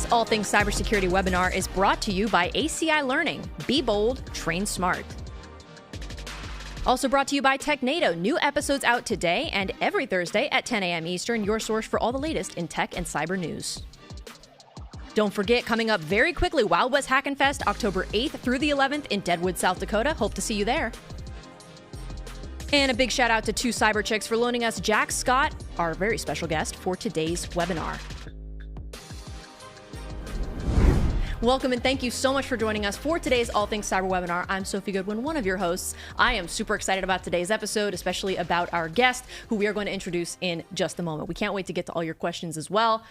This All Things Cybersecurity webinar is brought to you by ACI Learning. Be bold, train smart. Also brought to you by TechNado. New episodes out today and every Thursday at 10 a.m. Eastern, your source for all the latest in tech and cyber news. Don't forget, coming up very quickly, Wild West Hackin Fest, October 8th through the 11th in Deadwood, South Dakota. Hope to see you there. And a big shout out to two cyber chicks for loaning us Jax Scott, our very special guest for today's webinar. Welcome and thank you so much for joining us for today's All Things Cyber webinar. I'm Sophie Goodwin, one of your hosts. I am super excited about today's episode, especially about our guest, who we are going to introduce in just a moment. We can't wait to get to all your questions as well.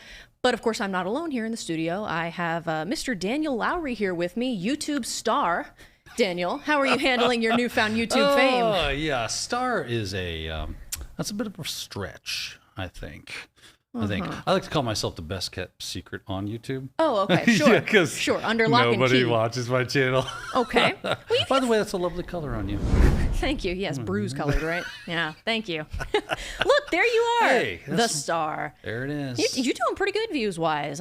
But of course, I'm not alone here in the studio. I have Mr. Daniel Lowrie here with me, YouTube star. Daniel, how are you handling your newfound YouTube fame? Oh, yeah. Star is that's a bit of a stretch, I think. I like to call myself the best kept secret on YouTube. Oh, okay, sure. Yeah, sure, under lock and key. Nobody watches my channel. Okay. Well, by the way, that's a lovely color on you. Thank you. Yes, bruise colored, right? Yeah, thank you. Look, there you are, hey, the star. There it is. You're doing pretty good views-wise.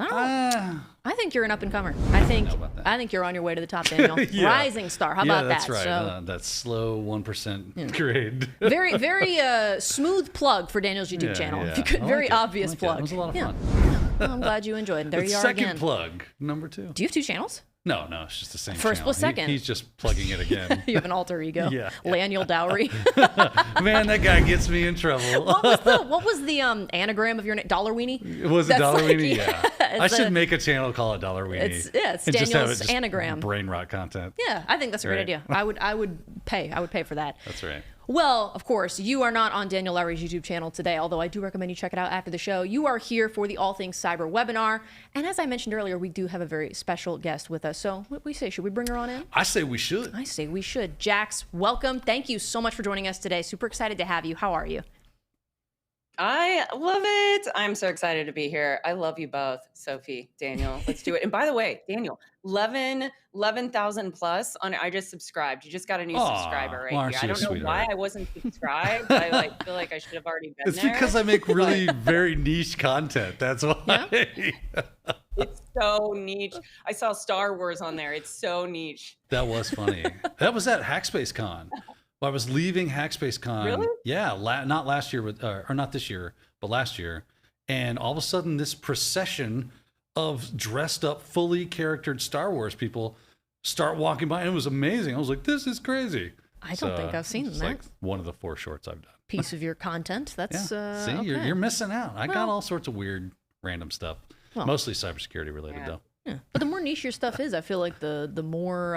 I think you're an up-and-comer. I think you're on your way to the top, Daniel. Yeah. Rising star. How about that? Yeah, that's right. So, that slow 1% grade. Very, very smooth plug for Daniel's YouTube channel. Yeah. Very obvious plug. It was a lot of fun. Well, I'm glad you enjoyed it. There you are second again. Plug, number 2. Do you have 2 channels? No, it's just the same First channel. plus second. He's just plugging it again. You have an alter ego. Yeah. Laniel Dowry. Man, that guy gets me in trouble. What was the anagram of your name? Dollar Weenie? Was it Dollar Weenie? Yeah. I should make a channel call it Dollar Weenie. It's Daniel's anagram. Brain rot content. Yeah, I think that's a great idea. I would pay for that. That's right. Well, of course, you are not on Daniel Lowrie's YouTube channel today, although I do recommend you check it out after the show. You are here for the All Things Cyber webinar. And as I mentioned earlier, we do have a very special guest with us. So what do we say? Should we bring her on in? I say we should. I say we should. Jax, welcome. Thank you so much for joining us today. Super excited to have you. How are you? I love it. I'm so excited to be here. I love you both, Sophie, Daniel. Let's do it. And by the way, Daniel, 11,000 plus on. I just subscribed. You just got a new subscriber right here. I don't know why I wasn't subscribed. I feel like I should have already been there. It's because I make really very niche content. That's why. Yeah? It's so niche. I saw Star Wars on there. It's so niche. That was funny. That was at Hackspace Con. Well, I was leaving Hackspace Con. Really? Yeah, not last year, or not this year, but last year. And all of a sudden, this procession of dressed up, fully charactered Star Wars people start walking by, and it was amazing. I was like, "This is crazy." I don't think I've seen that. Like one of the 4 shorts I've done. Piece of your content. That's See, okay. you're missing out. I got all sorts of weird, random stuff. Mostly cybersecurity related, though. Yeah. But the more niche your stuff is, I feel like the more,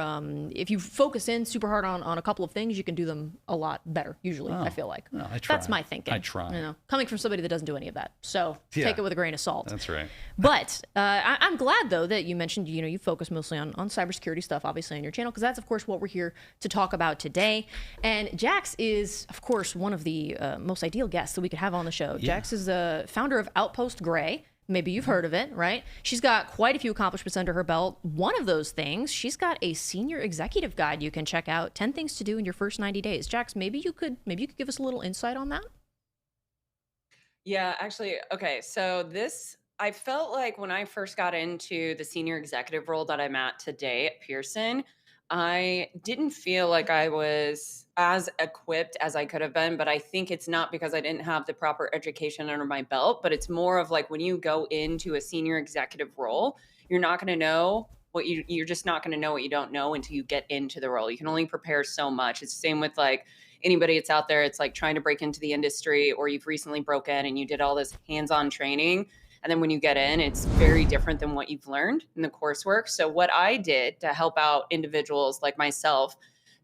if you focus in super hard on a couple of things, you can do them a lot better, usually, I feel like. No, I try. That's my thinking. I try. Coming from somebody that doesn't do any of that. So take it with a grain of salt. That's right. But I'm glad, though, that you mentioned, you focus mostly on cybersecurity stuff, obviously, on your channel, because that's, of course, what we're here to talk about today. And Jax is, of course, one of the most ideal guests that we could have on the show. Yeah. Jax is the founder of Outpost Gray. Maybe you've heard of it, right? She's got quite a few accomplishments under her belt. One of those things, she's got a senior executive guide you can check out, 10 things to do in your first 90 days. Jax, maybe you could give us a little insight on that? Yeah, actually, okay. So I felt like when I first got into the senior executive role that I'm at today at Pearson, I didn't feel like I was as equipped as I could have been, but I think it's not because I didn't have the proper education under my belt, but it's more of like when you go into a senior executive role, you're not going to know you're just not going to know what you don't know until you get into the role. You can only prepare so much. It's the same with like anybody that's out there. It's like trying to break into the industry, or you've recently broken and you did all this hands-on training. And then when you get in, it's very different than what you've learned in the coursework. So what I did to help out individuals like myself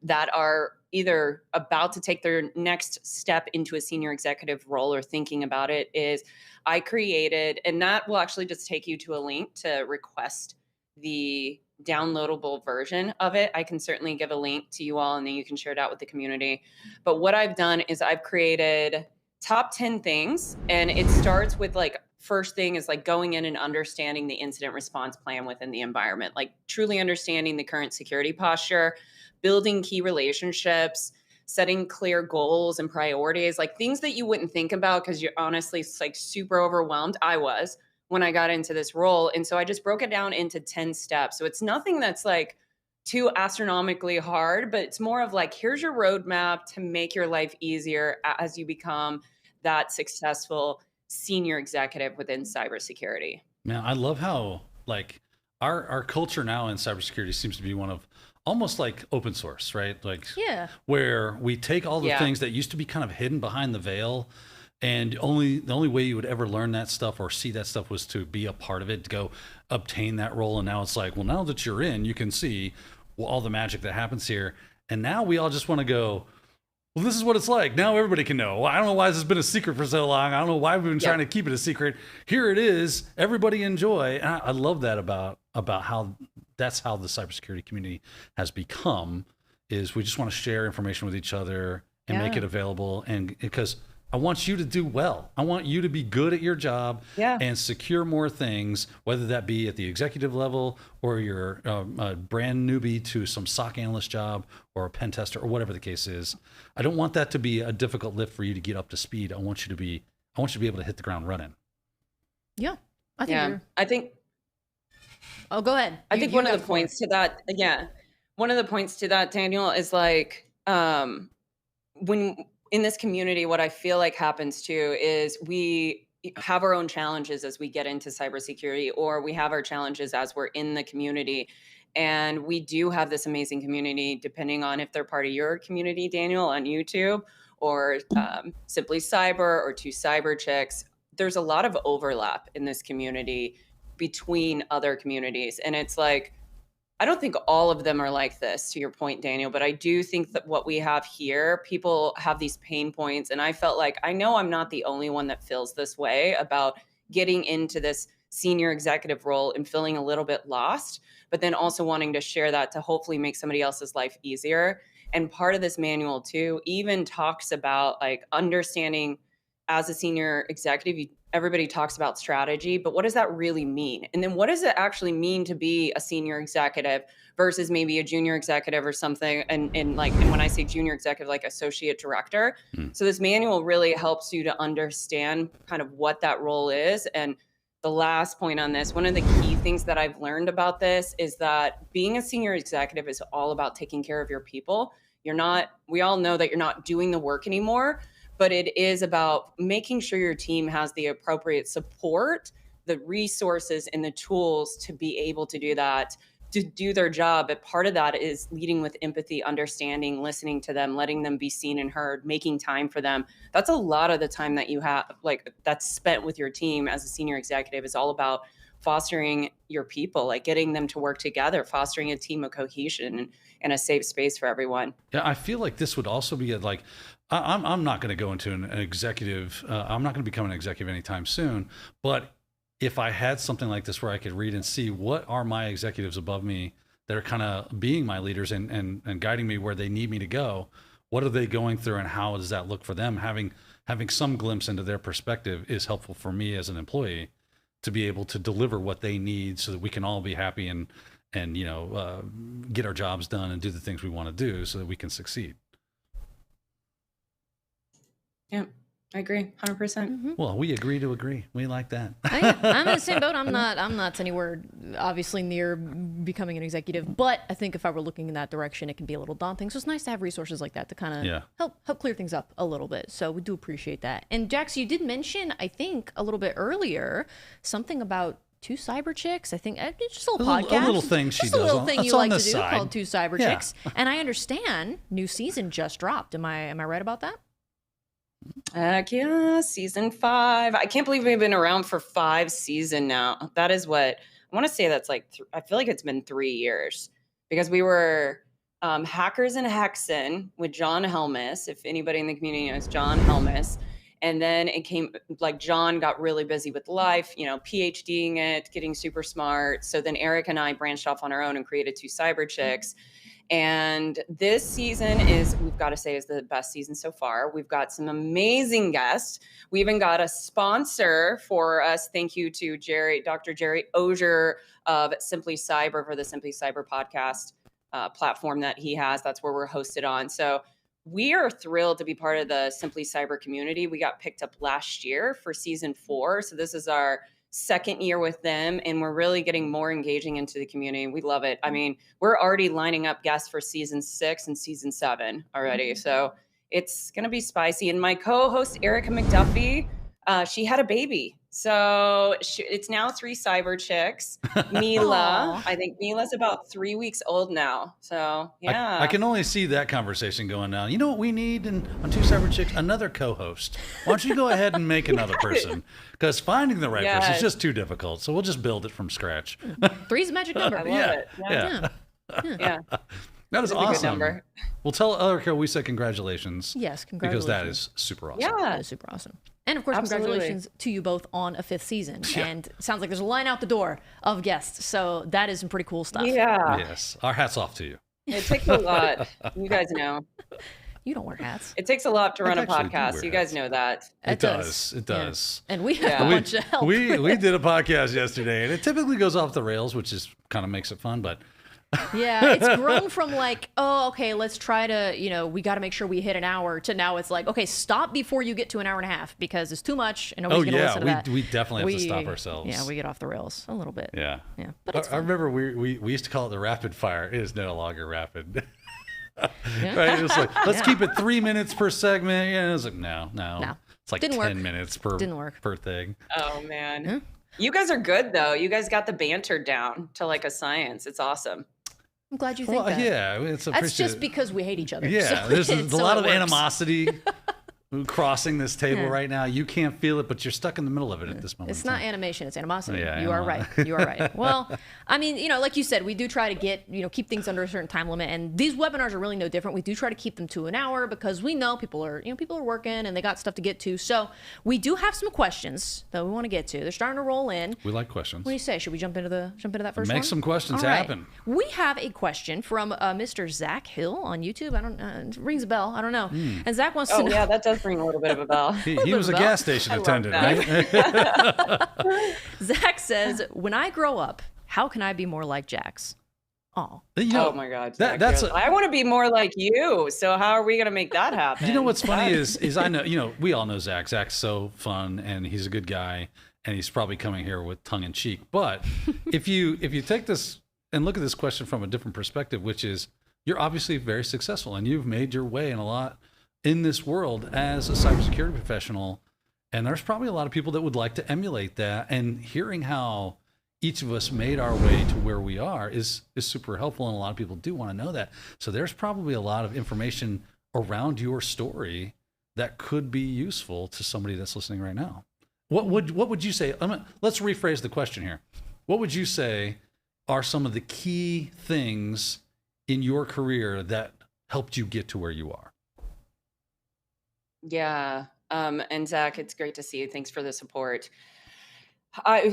that are either about to take their next step into a senior executive role or thinking about it is I created, and that will actually just take you to a link to request the downloadable version of it. I can certainly give a link to you all and then you can share it out with the community. But what I've done is I've created top 10 things, and it starts with like, first thing is like going in and understanding the incident response plan within the environment, like truly understanding the current security posture, building key relationships, setting clear goals and priorities, like things that you wouldn't think about because you're honestly like super overwhelmed. I was when I got into this role. And so I just broke it down into 10 steps. So it's nothing that's like too astronomically hard, but it's more of like, here's your roadmap to make your life easier as you become that successful senior executive within cybersecurity. Man, I love how like our culture now in cybersecurity seems to be one of almost like open source, right? Like where we take all the things that used to be kind of hidden behind the veil, and the only way you would ever learn that stuff or see that stuff was to be a part of it, to go obtain that role. And now it's like, well, now that you're in, you can see all the magic that happens here. And now we all just want to go, well, this is what it's like. Now everybody can know. Well, I don't know why this has been a secret for so long. I don't know why we've been trying to keep it a secret. Here it is. Everybody enjoy. And I love that about how that's how the cybersecurity community has become, is we just want to share information with each other and make it available. And because I want you to do well. I want you to be good at your job and secure more things, whether that be at the executive level or you're a brand newbie to some SOC analyst job or a pen tester or whatever the case is. I don't want that to be a difficult lift for you to get up to speed. I want you to be able to hit the ground running. Yeah. I think Oh, go ahead. I think one of the points to that, Daniel, is like, when in this community, what I feel like happens too is we have our own challenges as we get into cybersecurity, or we have our challenges as we're in the community. And we do have this amazing community, depending on if they're part of your community, Daniel, on YouTube, or Simply Cyber or Two Cyber Chicks. There's a lot of overlap in this community between other communities. And it's like, I don't think all of them are like this, to your point, Daniel, but I do think that what we have here, people have these pain points. And I felt like, I know I'm not the only one that feels this way about getting into this senior executive role and feeling a little bit lost, but then also wanting to share that to hopefully make somebody else's life easier. And part of this manual too even talks about like understanding as a senior executive, everybody talks about strategy, but what does that really mean? And then what does it actually mean to be a senior executive versus maybe a junior executive or something? And when I say junior executive, like associate director. So this manual really helps you to understand kind of what that role is. And the last point on this, one of the key things that I've learned about this is that being a senior executive is all about taking care of your people. We all know that you're not doing the work anymore, but it is about making sure your team has the appropriate support, the resources, and the tools to be able to do that, to do their job. But part of that is leading with empathy, understanding, listening to them, letting them be seen and heard, making time for them. That's a lot of the time that you have, like, that's spent with your team as a senior executive, is all about fostering your people, like getting them to work together, fostering a team of cohesion and a safe space for everyone. Yeah, I feel like this would also be I'm not going to go into an executive. I'm not going to become an executive anytime soon. But if I had something like this where I could read and see what are my executives above me that are kind of being my leaders and guiding me where they need me to go, what are they going through and how does that look for them? Having some glimpse into their perspective is helpful for me as an employee to be able to deliver what they need so that we can all be happy and get our jobs done and do the things we want to do so that we can succeed. Yeah, I agree, 100%. Well, we agree to agree. We like that. I'm in the same boat. I'm not anywhere obviously near becoming an executive, but I think if I were looking in that direction, it can be a little daunting. So it's nice to have resources like that to kind of help clear things up a little bit. So we do appreciate that. And Jax, you did mention, I think a little bit earlier, something about Two Cyber Chicks. I think it's just a little podcast. A little thing she does. A little thing you like to do side. Called Two Cyber Chicks. And I understand new season just dropped. Am I right about that? Heck yeah, season 5. I can't believe we've been around for 5 seasons now. That is what I want to say. That's like, I feel like it's been 3 years, because we were Hackers and Hackin with John Helmus. If anybody in the community knows John Helmus. And then it came, like, John got really busy with life, PhDing it, getting super smart. So then Eric and I branched off on our own and created Two Cyber Chicks. And this season we've got to say, is the best season so far. We've got some amazing guests. We even got a sponsor for us. Thank you to Dr. Jerry Ogier of Simply Cyber for the Simply Cyber podcast platform that he has. That's where we're hosted on. So we are thrilled to be part of the Simply Cyber community. We got picked up last year for season 4. So this is our second year with them, and we're really getting more engaging into the community. We love it. I mean, we're already lining up guests for season 6 and season 7 already. So it's going to be spicy. And my co-host, Erica McDuffie, she had a baby. So it's now 3 cyber chicks. Mila, I think Mila's about 3 weeks old now. So yeah. I can only see that conversation going down. You know what we need on 2 Cyber Chicks? Another co-host. Why don't you go ahead and make another person? Because finding the right person is just too difficult. So we'll just build it from scratch. 3's a magic number. I love it. Yeah. That is awesome. We'll tell Erica we said congratulations. Yes, congratulations. Because that is super awesome. Yeah. That is super awesome. And of course, congratulations to you both on a 5th season. Yeah. And it sounds like there's a line out the door of guests. So that is some pretty cool stuff. Yeah. Yes. Our hats off to you. It takes a lot. You guys know. You don't wear hats. It takes a lot to run a podcast. You guys know that. It does. It does. Yeah. And we have a bunch of help. We did a podcast yesterday, and it typically goes off the rails, which is kind of makes it fun, but yeah, it's grown from like, oh, okay, let's try to, we got to make sure we hit an hour, to now it's like, okay, stop before you get to an hour and a half because it's too much and nobody's going to listen to that. We definitely have to stop ourselves. Yeah, we get off the rails a little bit. Yeah. Yeah. But I remember we used to call it the rapid fire. It is no longer rapid. Yeah. Right? It was like, let's keep it 3 minutes per segment. Yeah, it was like, no. It's like Didn't 10 work. minutes per thing. Oh, man. Yeah. You guys are good, though. You guys got the banter down to like a science. It's awesome. I'm glad you think that. Yeah, that's just because we hate each other. Yeah, so there's a lot of works. animosity crossing this table right now. You can't feel it, but you're stuck in the middle of it at this moment. It's not animation, it's animosity. Yeah, you are right. You are right. Well, I mean, like you said, we do try to keep things under a certain time limit, and these webinars are really no different. We do try to keep them to an hour because we know people are working and they got stuff to get to. So we do have some questions that we want to get to. They're starting to roll in. We like questions. What do you say? Should we jump into that first one? Make some questions happen. We have a question from Mr. Zach Hill on YouTube. I don't it rings a bell. I don't know. And Zach wants to know. Yeah, that does ring a little bit of a bell. He was a gas station attendant, right? Zach says, when I grow up, how can I be more like Jax? Oh. Oh my God. I want to be more like you. So how are we going to make that happen? You know what's funny is I know, we all know Zach. Zach's so fun and he's a good guy and he's probably coming here with tongue in cheek. But if you take this and look at this question from a different perspective, which is you're obviously very successful and you've made your way in a lot in this world as a cybersecurity professional. And there's probably a lot of people that would like to emulate that. And hearing how each of us made our way to where we are is super helpful. And a lot of people do want to know that. So there's probably a lot of information around your story that could be useful to somebody that's listening right now. What would you say? Let's rephrase the question here. What would you say are some of the key things in your career that helped you get to where you are? Yeah. And Zach, it's great to see you. Thanks for the support.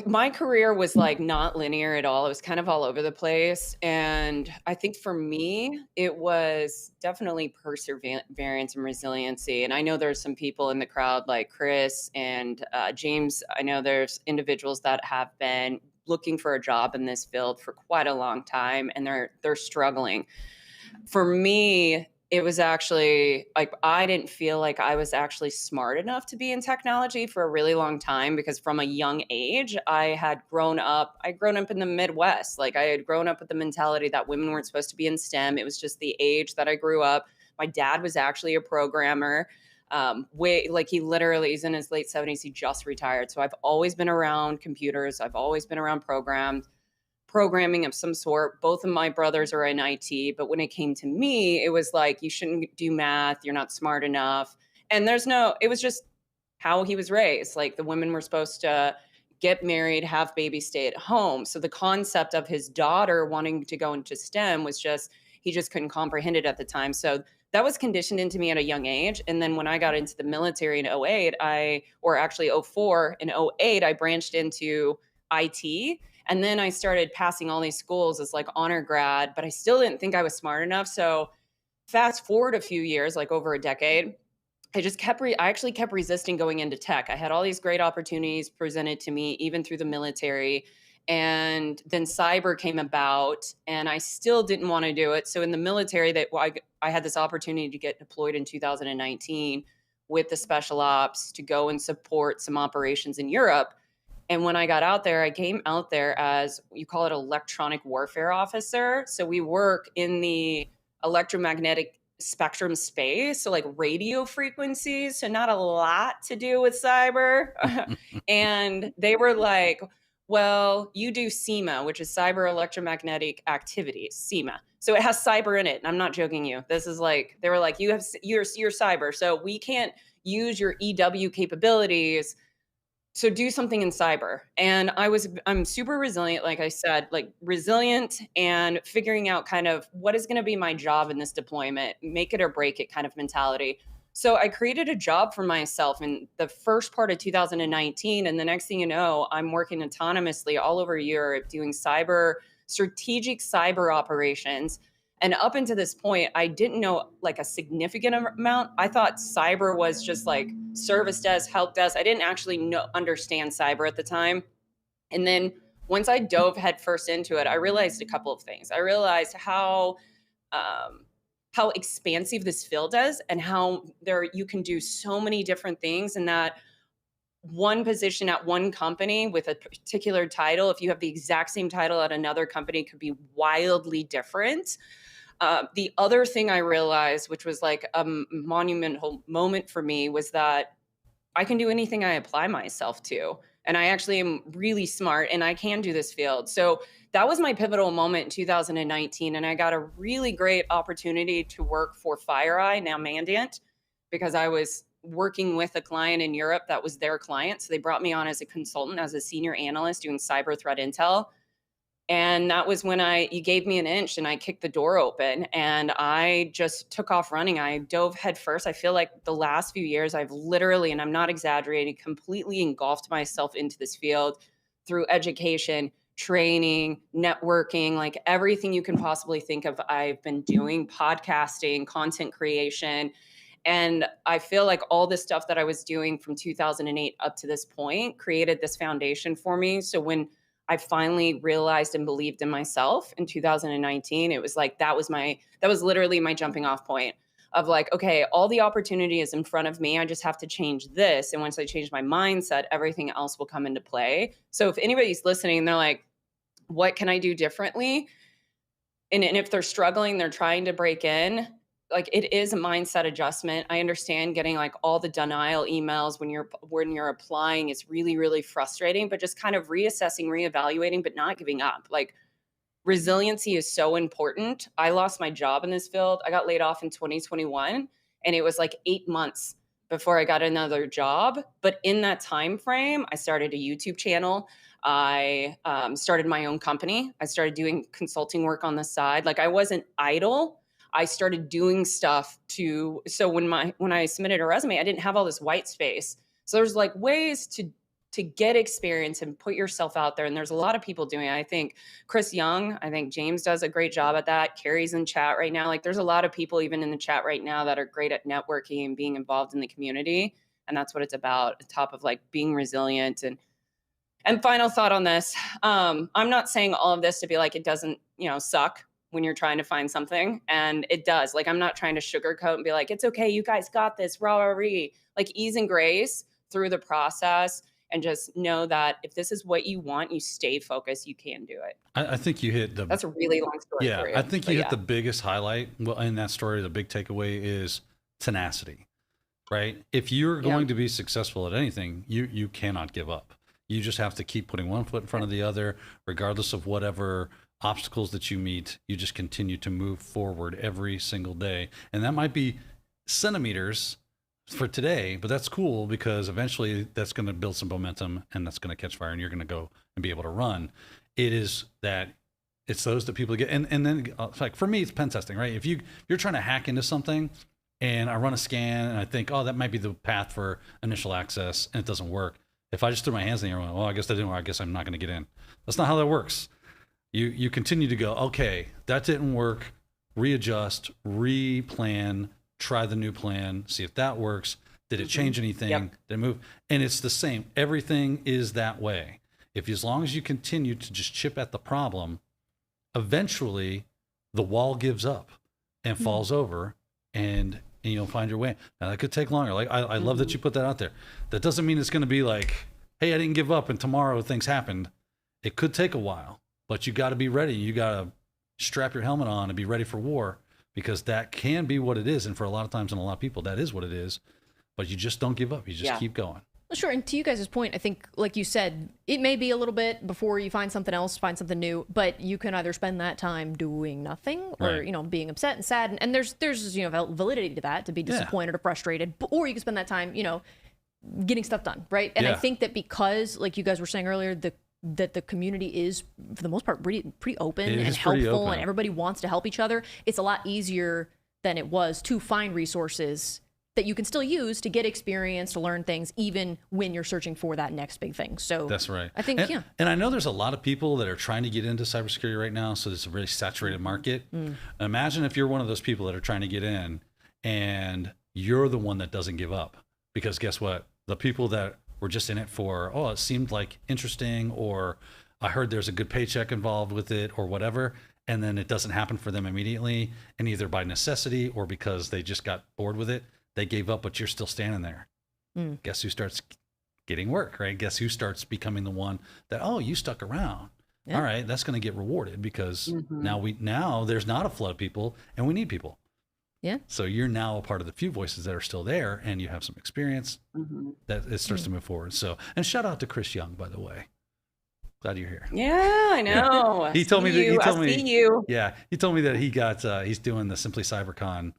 My career was like not linear at all. It was kind of all over the place. And I think for me, it was definitely perseverance and resiliency. And I know there's some people in the crowd like Chris and James. I know there's individuals that have been looking for a job in this field for quite a long time, and they're struggling. For me, it was actually like I didn't feel like I was actually smart enough to be in technology for a really long time because from a young age, I had grown up in the Midwest. Like I had grown up with the mentality that women weren't supposed to be in STEM. It was just the age that I grew up. My dad was actually a programmer. He literally is in his late 70s. He just retired. So I've always been around computers. I've always been around programming of some sort. Both of my brothers are in IT, but when it came to me, it was like, you shouldn't do math. You're not smart enough. And it was just how he was raised. Like the women were supposed to get married, have babies, stay at home. So the concept of his daughter wanting to go into STEM was he just couldn't comprehend it at the time. So that was conditioned into me at a young age. And then when I got into the military in 04 and 08, I branched into IT. And then I started passing all these schools as like honor grad, but I still didn't think I was smart enough. So fast forward a few years, like over a decade, I actually kept resisting going into tech. I had all these great opportunities presented to me, even through the military. And then cyber came about and I still didn't want to do it. So in the military, I had this opportunity to get deployed in 2019 with the special ops to go and support some operations in Europe. And when I got out there, I came out there as, you call it, electronic warfare officer. So we work in the electromagnetic spectrum space, so like radio frequencies, so not a lot to do with cyber. And they were like, well, you do SEMA, which is cyber electromagnetic activities, SEMA. So it has cyber in it. And I'm not joking you. This is like, they were like, you're cyber, so we can't use your EW capabilities, so do something in cyber. And I'm super resilient, like I said, like resilient, and figuring out kind of what is going to be my job in this deployment, make it or break it kind of mentality. So I created a job for myself in the first part of 2019. And the next thing you know, I'm working autonomously all over Europe doing strategic cyber operations. And up until this point, I didn't know like a significant amount. I thought cyber was just like service desk, help desk. I didn't actually understand cyber at the time. And then once I dove headfirst into it, I realized a couple of things. I realized how expansive this field is, and how you can do so many different things, and that one position at one company with a particular title, if you have the exact same title at another company, could be wildly different. The other thing I realized, which was like a monumental moment for me, was that I can do anything I apply myself to. And I actually am really smart, and I can do this field. So that was my pivotal moment in 2019. And I got a really great opportunity to work for FireEye, now Mandiant, because I was working with a client in Europe that was their client. So they brought me on as a consultant, as a senior analyst doing cyber threat intel. And that was when you gave me an inch and I kicked the door open, and I just took off running. I dove headfirst. I feel like the last few years I've literally, and I'm not exaggerating, completely engulfed myself into this field through education, training, networking, like everything you can possibly think of. I've been doing podcasting, content creation. And I feel like all this stuff that I was doing from 2008 up to this point created this foundation for me. So when I finally realized and believed in myself in 2019, it was like, that was literally my jumping off point of like, okay, all the opportunity is in front of me. I just have to change this. And once I change my mindset, everything else will come into play. So if anybody's listening, they're like, what can I do differently? And if they're struggling, they're trying to break in, like, it is a mindset adjustment. I understand getting like all the denial emails when you're applying is really, really frustrating, but just kind of reassessing, reevaluating, but not giving up. Like, resiliency is so important. I lost my job in this field. I got laid off in 2021, and it was like 8 months before I got another job. But in that time frame, I started a YouTube channel. I started my own company. I started doing consulting work on the side. Like, I wasn't idle. I started doing stuff so when I submitted a resume, I didn't have all this white space. So there's like ways to get experience and put yourself out there. And there's a lot of people doing it. I think Chris Young, I think James does a great job at that. Carrie's in chat right now. Like, there's a lot of people even in the chat right now that are great at networking and being involved in the community. And that's what it's about, on top of like being resilient. And final thought on this. I'm not saying all of this to be like, it doesn't, suck when you're trying to find something. And it does. Like, I'm not trying to sugarcoat and be like, it's okay, you guys got this, rah, rah, rah. Like, ease and grace through the process, and just know that if this is what you want, you stay focused, you can do it. I think you hit that's a really long story for you. I think you hit the biggest highlight. Well, in that story, the big takeaway is tenacity, right? If you're going to be successful at anything, you cannot give up. You just have to keep putting one foot in front of the other, regardless of whatever obstacles that you meet. You just continue to move forward every single day. And that might be centimeters for today, but that's cool, because eventually that's going to build some momentum, and that's going to catch fire, and you're going to go and be able to run. It's those that people get. And then like for me, it's pen testing, right? If you're trying to hack into something, and I run a scan and I think, oh, that might be the path for initial access, and it doesn't work. If I just threw my hands in the air and went, well, I guess that didn't work, I guess I'm not going to get in. That's not how that works. You continue to go, okay, that didn't work, readjust, replan, try the new plan, see if that works. Did it change anything? Did it move? And it's the same. Everything is that way. As long as you continue to just chip at the problem, eventually the wall gives up and falls over, and you'll find your way. Now, that could take longer. Like, I love that you put that out there. That doesn't mean it's going to be like hey, I didn't give up and tomorrow things happened. It could take a while, but you got to be ready. You got to strap your helmet on and be ready for war, because that can be what it is. And for a lot of times and a lot of people, that is what it is. But you just don't give up. You just keep going. Well, sure. And to you guys' point, I think, like you said, it may be a little bit before you find something else, find something new, but you can either spend that time doing nothing or, you know, being upset and sad. And there's, you know, validity to that, to be disappointed or frustrated, or you can spend that time, you know, getting stuff done. Right. And I think that because, like you guys were saying earlier, that the community is, for the most part, pretty open and helpful, and everybody wants to help each other, it's a lot easier than it was to find resources that you can still use to get experience, to learn things, even when you're searching for that next big thing. So that's right. I think, and I know there's a lot of people that are trying to get into cybersecurity right now. So it's a really saturated market. Imagine if you're one of those people that are trying to get in and you're the one that doesn't give up, because guess what? The people that were just in it for, oh, it seemed like interesting, or I heard there's a good paycheck involved with it, or whatever, and then it doesn't happen for them immediately, and either by necessity or because they just got bored with it, they gave up, but you're still standing there. Guess who starts getting work, right? Guess who starts becoming the one that, oh, you stuck around. All right, that's going to get rewarded, because now there's not a flood of people, and we need people. Yeah. So you're now a part of the few voices that are still there, and you have some experience that it starts to move forward. So, and shout out to Chris Young, by the way. Glad you're here. Yeah, I know. He told me that he told me. Yeah, he told me that he got he's doing the Simply CyberCon.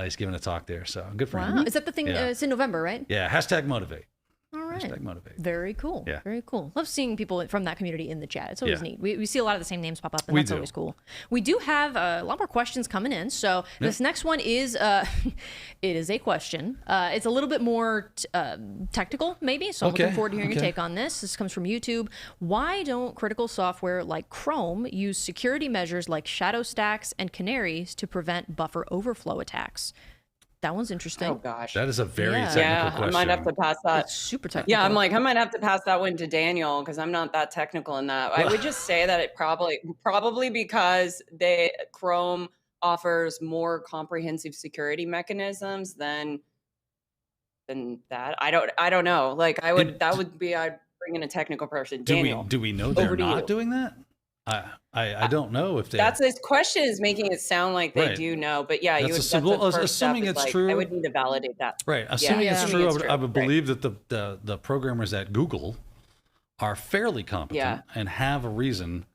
He's giving a talk there, so good for him. Is that the thing? It's in November, right? Yeah. #motivate. All right. #motivate. Very cool. Yeah. Very cool. Love seeing people from that community in the chat. It's always neat. We see a lot of the same names pop up, and that's always cool. We do have a lot more questions coming in. So this next one is, it is a question. It's a little bit more technical, maybe. So I'm looking forward to hearing your take on this. This comes from YouTube. Why don't critical software like Chrome use security measures like shadow stacks and canaries to prevent buffer overflow attacks? That one's interesting. Oh gosh, that is a very technical question. I might have to pass that. It's super technical. Yeah, I'm like, I might have to pass that one to Daniel, because I'm not that technical in that. I would just say that it probably because Chrome offers more comprehensive security mechanisms than that. I don't know. Like I'd bring in a technical person. Daniel, do we know they're not doing that? I don't know if they. That's this question is making it sound like they do know, but yeah, assuming it's true. I would need to validate that. Right, assuming it's true, I would believe that the programmers at Google are fairly competent and have a reason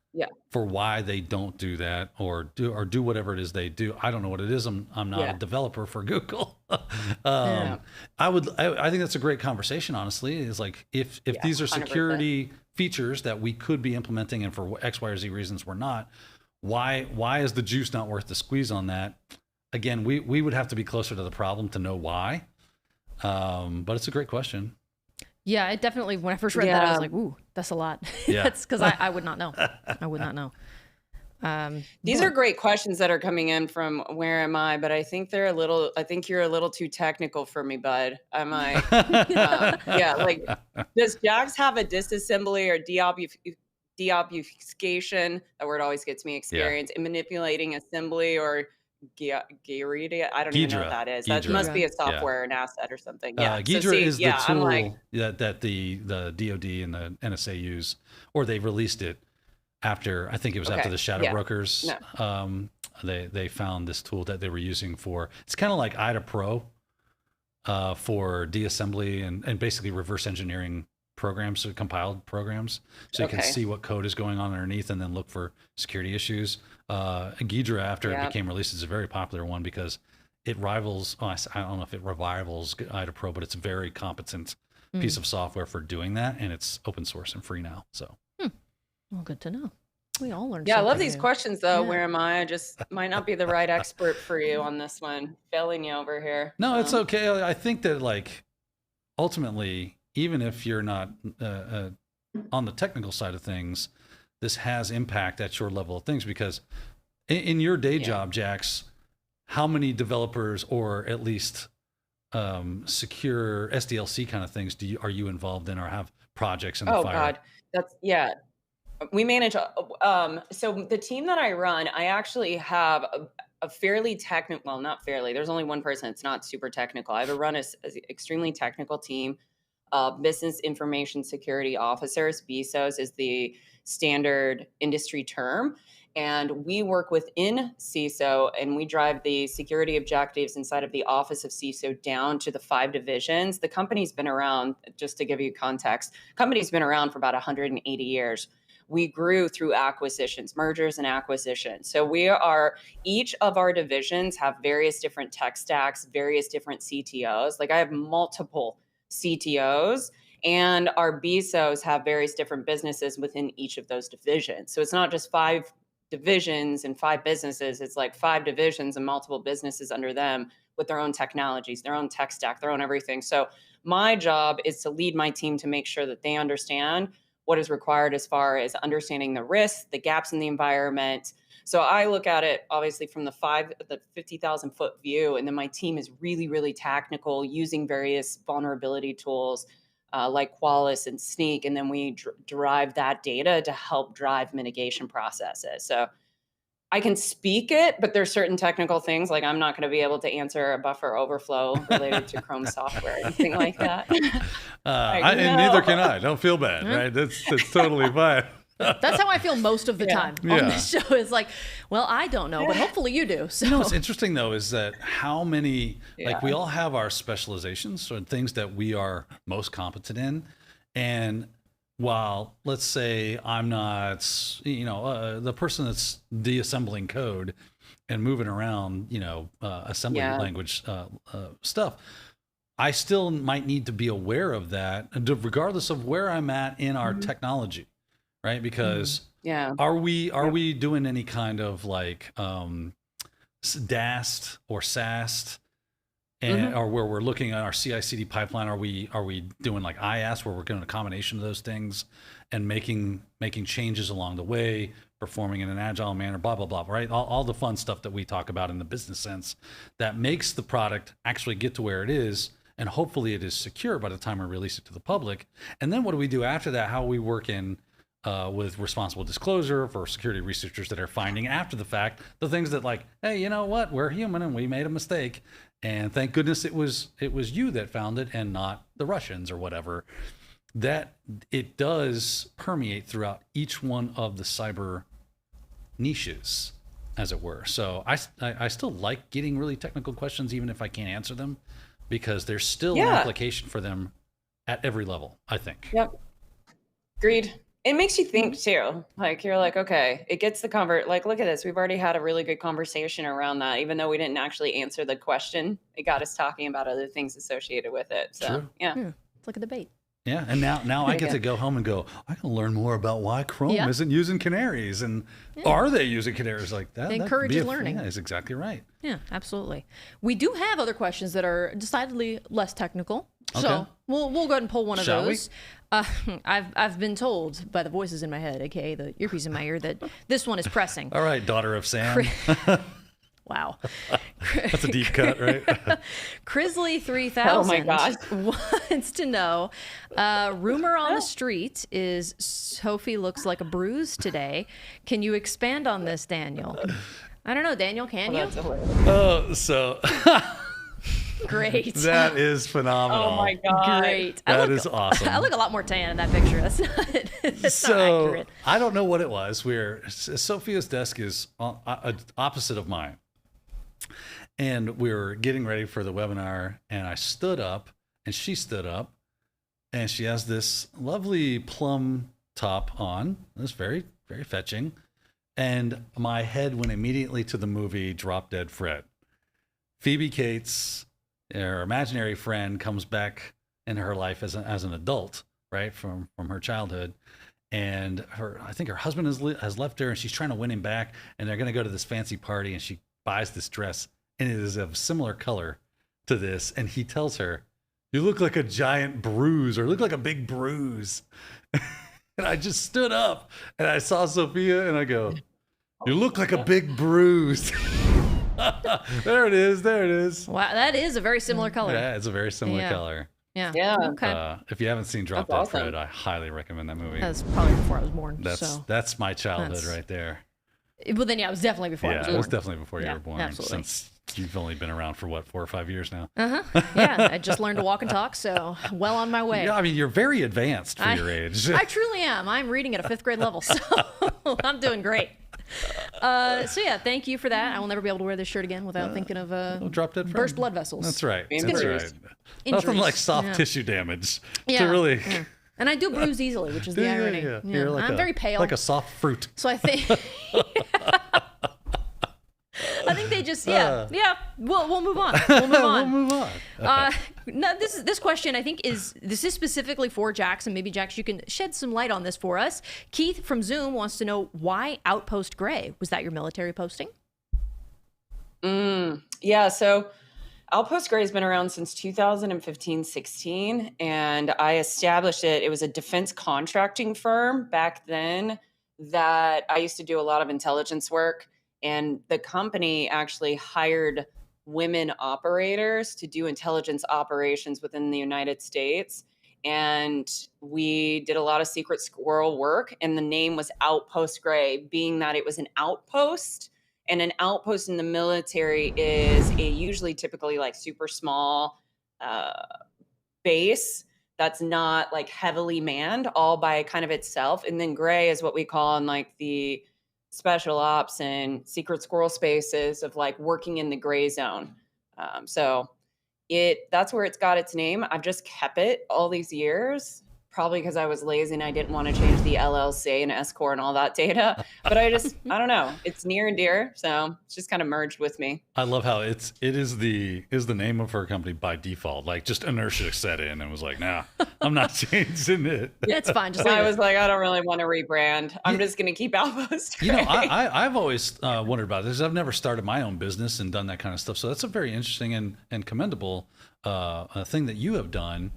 for why they don't do that, or do whatever it is they do. I don't know what it is. I'm not a developer for Google. I think that's a great conversation. Honestly, is like if these are security 100%. Features that we could be implementing, and for X, Y, or Z reasons we're not, why is the juice not worth the squeeze on that? Again, we would have to be closer to the problem to know why. But it's a great question. Yeah, it definitely, when I first read that, I was like, ooh, that's a lot. Yeah. That's because I would not know. I would not know. These are great questions that are coming in from Where Am I? But I think you're a little too technical for me, bud. Am I? Like, does Jax have a disassembly or deobfuscation? That word always gets me experience in manipulating assembly or Ghidra. I don't even know what that is. That must be a software, an asset or something. Yeah, Ghidra is the tool that the DoD and the NSA use, or they released it after, I think it was after the shadow brokers. They found this tool that they were using for, it's kind of like IDA Pro for deassembly and basically reverse engineering programs, so compiled programs, so you can see what code is going on underneath and then look for security issues. Ghidra, after it became released, is a very popular one because it rivals, I don't know if it rivals IDA Pro, but it's a very competent piece of software for doing that, and it's open source and free now. So. Well, good to know. We all learned. Yeah, I love these questions though. Where am I? I just might not be the right expert for you on this one. Failing you over here. No, it's okay. I think that, like, ultimately, even if you're not on the technical side of things, this has impact at your level of things, because in your day job, Jax, how many developers, or at least secure SDLC kind of things are you involved in, or have projects in the fire? Oh God, we manage, so the team that I run, I actually have a fairly technical, not fairly, there's only one person, it's not super technical. I run an extremely technical team. business information security officers. BISOs is the standard industry term. And we work within CISO, and we drive the security objectives inside of the office of CISO down to the 5 divisions. The company's been around, just to give you context, company's been around for about 180 years. We grew through acquisitions, mergers and acquisitions. So each of our divisions have various different tech stacks, various different CTOs. Like I have multiple CTOs, and our BISOs have various different businesses within each of those divisions. So it's not just 5 divisions and 5 businesses. It's like 5 divisions and multiple businesses under them with their own technologies, their own tech stack, their own everything. So my job is to lead my team to make sure that they understand what is required as far as understanding the risks, the gaps in the environment. So I look at it obviously from the 50,000 foot view, and then my team is really, really technical, using various vulnerability tools like Qualys and Sneak, and then we derive that data to help drive mitigation processes. So I can speak it, but there's certain technical things, like I'm not going to be able to answer a buffer overflow related to Chrome software, anything like that. And neither can I. Don't feel bad, right? That's totally fine. That's how I feel most of the time on this show. It's like, well, I don't know, but hopefully you do. So. You know what's interesting, though, is that how many, like we all have our specializations or things that we are most competent in. And while, let's say I'm not, the person that's deassembling code and moving around, assembly language stuff, I still might need to be aware of that, regardless of where I'm at in our technology. Right, because are we doing any kind of like DAST or SAST, and or where we're looking at our CI/CD pipeline? Are we doing like IaaS, where we're doing a combination of those things and making changes along the way, performing in an agile manner, blah blah blah, right? All the fun stuff that we talk about in the business sense that makes the product actually get to where it is. And hopefully it is secure by the time we release it to the public. And then what do we do after that? How we work in with responsible disclosure for security researchers that are finding after the fact the things that, like, hey, you know what, we're human and we made a mistake, and thank goodness it was you that found it and not the Russians or whatever. That it does permeate throughout each one of the cyber niches, as it were. So I still like getting really technical questions, even if I can't answer them, because there's still an application for them at every level, I think. Yep. Agreed. It makes you think too. Like you're like, okay, it gets the like, look at this. We've already had a really good conversation around that, even though we didn't actually answer the question. It got us talking about other things associated with it. So True. It's like a debate. Yeah, and now I get to go home and go, I can learn more about why Chrome isn't using canaries, and are they using canaries like that? It encourages learning. Yeah, that's exactly right. Yeah, absolutely. We do have other questions that are decidedly less technical. Okay. So we'll go ahead and pull one of Shall those. I've been told by the voices in my head, aka the earpiece in my ear, that this one is pressing. All right, daughter of Sam. Wow. That's a deep cut, right? Crisley 3000 Oh my gosh. wants to know, rumor on the street is Sophie looks like a bruise today. Can you expand on this, Daniel? I don't know, Daniel, can you? That's hilarious. So Great. that is phenomenal. Oh my God. Great. That is awesome. I look a lot more tan in that picture. That's not accurate. I don't know what it was. Sophia's desk is opposite of mine. And we were getting ready for the webinar, and I stood up, and she stood up, and she has this lovely plum top on. It's very, very fetching. And my head went immediately to the movie Drop Dead Fred. Phoebe Cates, her imaginary friend, comes back in her life as an adult, right, from her childhood. And I think her husband has left her, and she's trying to win him back, and they're going to go to this fancy party, and she buys this dress, and it is of similar color to this. And he tells her, "You look like a giant bruise, or look like a big bruise." And I just stood up, and I saw Sophia, and I go, "You look like a big bruise." There it is. There it is. Wow, that is a very similar color. Yeah, it's a very similar color. Yeah. Okay. If you haven't seen Drop Dead Fred, I highly recommend that movie. That's probably before I was born. That's my childhood right there. Well, then, yeah, it was definitely before I was Yeah, born. it was definitely before you Yeah, were born. absolutely. Since you've only been around for what, 4 or 5 years now. Yeah, I just learned to walk and talk, so well on my way. Yeah, I mean, you're very advanced for your age. I truly am. I'm reading at a 5th grade level, so I'm doing great. So yeah, thank you for that. I will never be able to wear this shirt again without thinking of Drop dead burst friend. blood vessels. That's right. Being That's bruised. right. Not from like Injuries. soft Yeah. tissue damage Yeah, to really. yeah. And I do bruise easily, which is the irony. Yeah. Yeah. You're like I'm very pale. like a soft fruit. So I think I think they just we'll move on. We'll move on. We'll move on. No, this question I think is specifically for Jax, and maybe Jax, you can shed some light on this for us. Keith from Zoom wants to know why Outpost Gray. Was that your military posting? Yeah, so Outpost Gray has been around since 2015-16, and I established it. It was a defense contracting firm back then that I used to do a lot of intelligence work, and the company actually hired women operators to do intelligence operations within the United States. And we did a lot of secret squirrel work, and the name was Outpost Gray, being that it was an outpost. And an outpost in the military is a usually typically like super small base that's not like heavily manned all by kind of itself. And then gray is what we call in like the special ops and secret squirrel spaces of like working in the gray zone. So that's where it's got its name. I've just kept it all these years, probably because I was lazy and I didn't want to change the LLC and S-Corp and all that data. But I don't know. It's near and dear. So it's just kind of merged with me. I love how it is the name of her company by default. Like just inertia set in and was like, nah, I'm not changing it. Yeah, it's fine. Just So leave I it. was like, I don't really want to rebrand. I'm just going to keep Outpost You know, Gray. I've always wondered about this. I've never started my own business and done that kind of stuff. So that's a very interesting and commendable thing that you have done.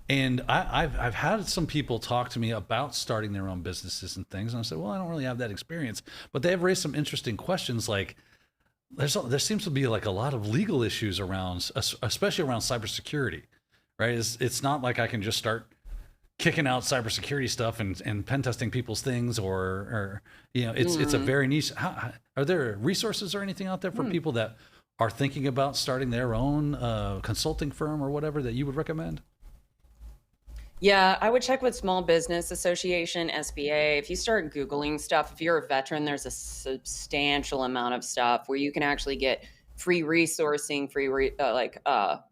And I've had some people talk to me about starting their own businesses and things. And I said, well, I don't really have that experience. But they have raised some interesting questions. Like there seems to be like a lot of legal issues around, especially around cybersecurity, right? It's not like I can just start kicking out cybersecurity stuff and pen testing people's things or you know, it's a very niche. Are there resources or anything out there for people that are thinking about starting their own consulting firm or whatever that you would recommend? Yeah, I would check with Small Business Association, SBA. If you start Googling stuff, if you're a veteran, there's a substantial amount of stuff where you can actually get free resourcing,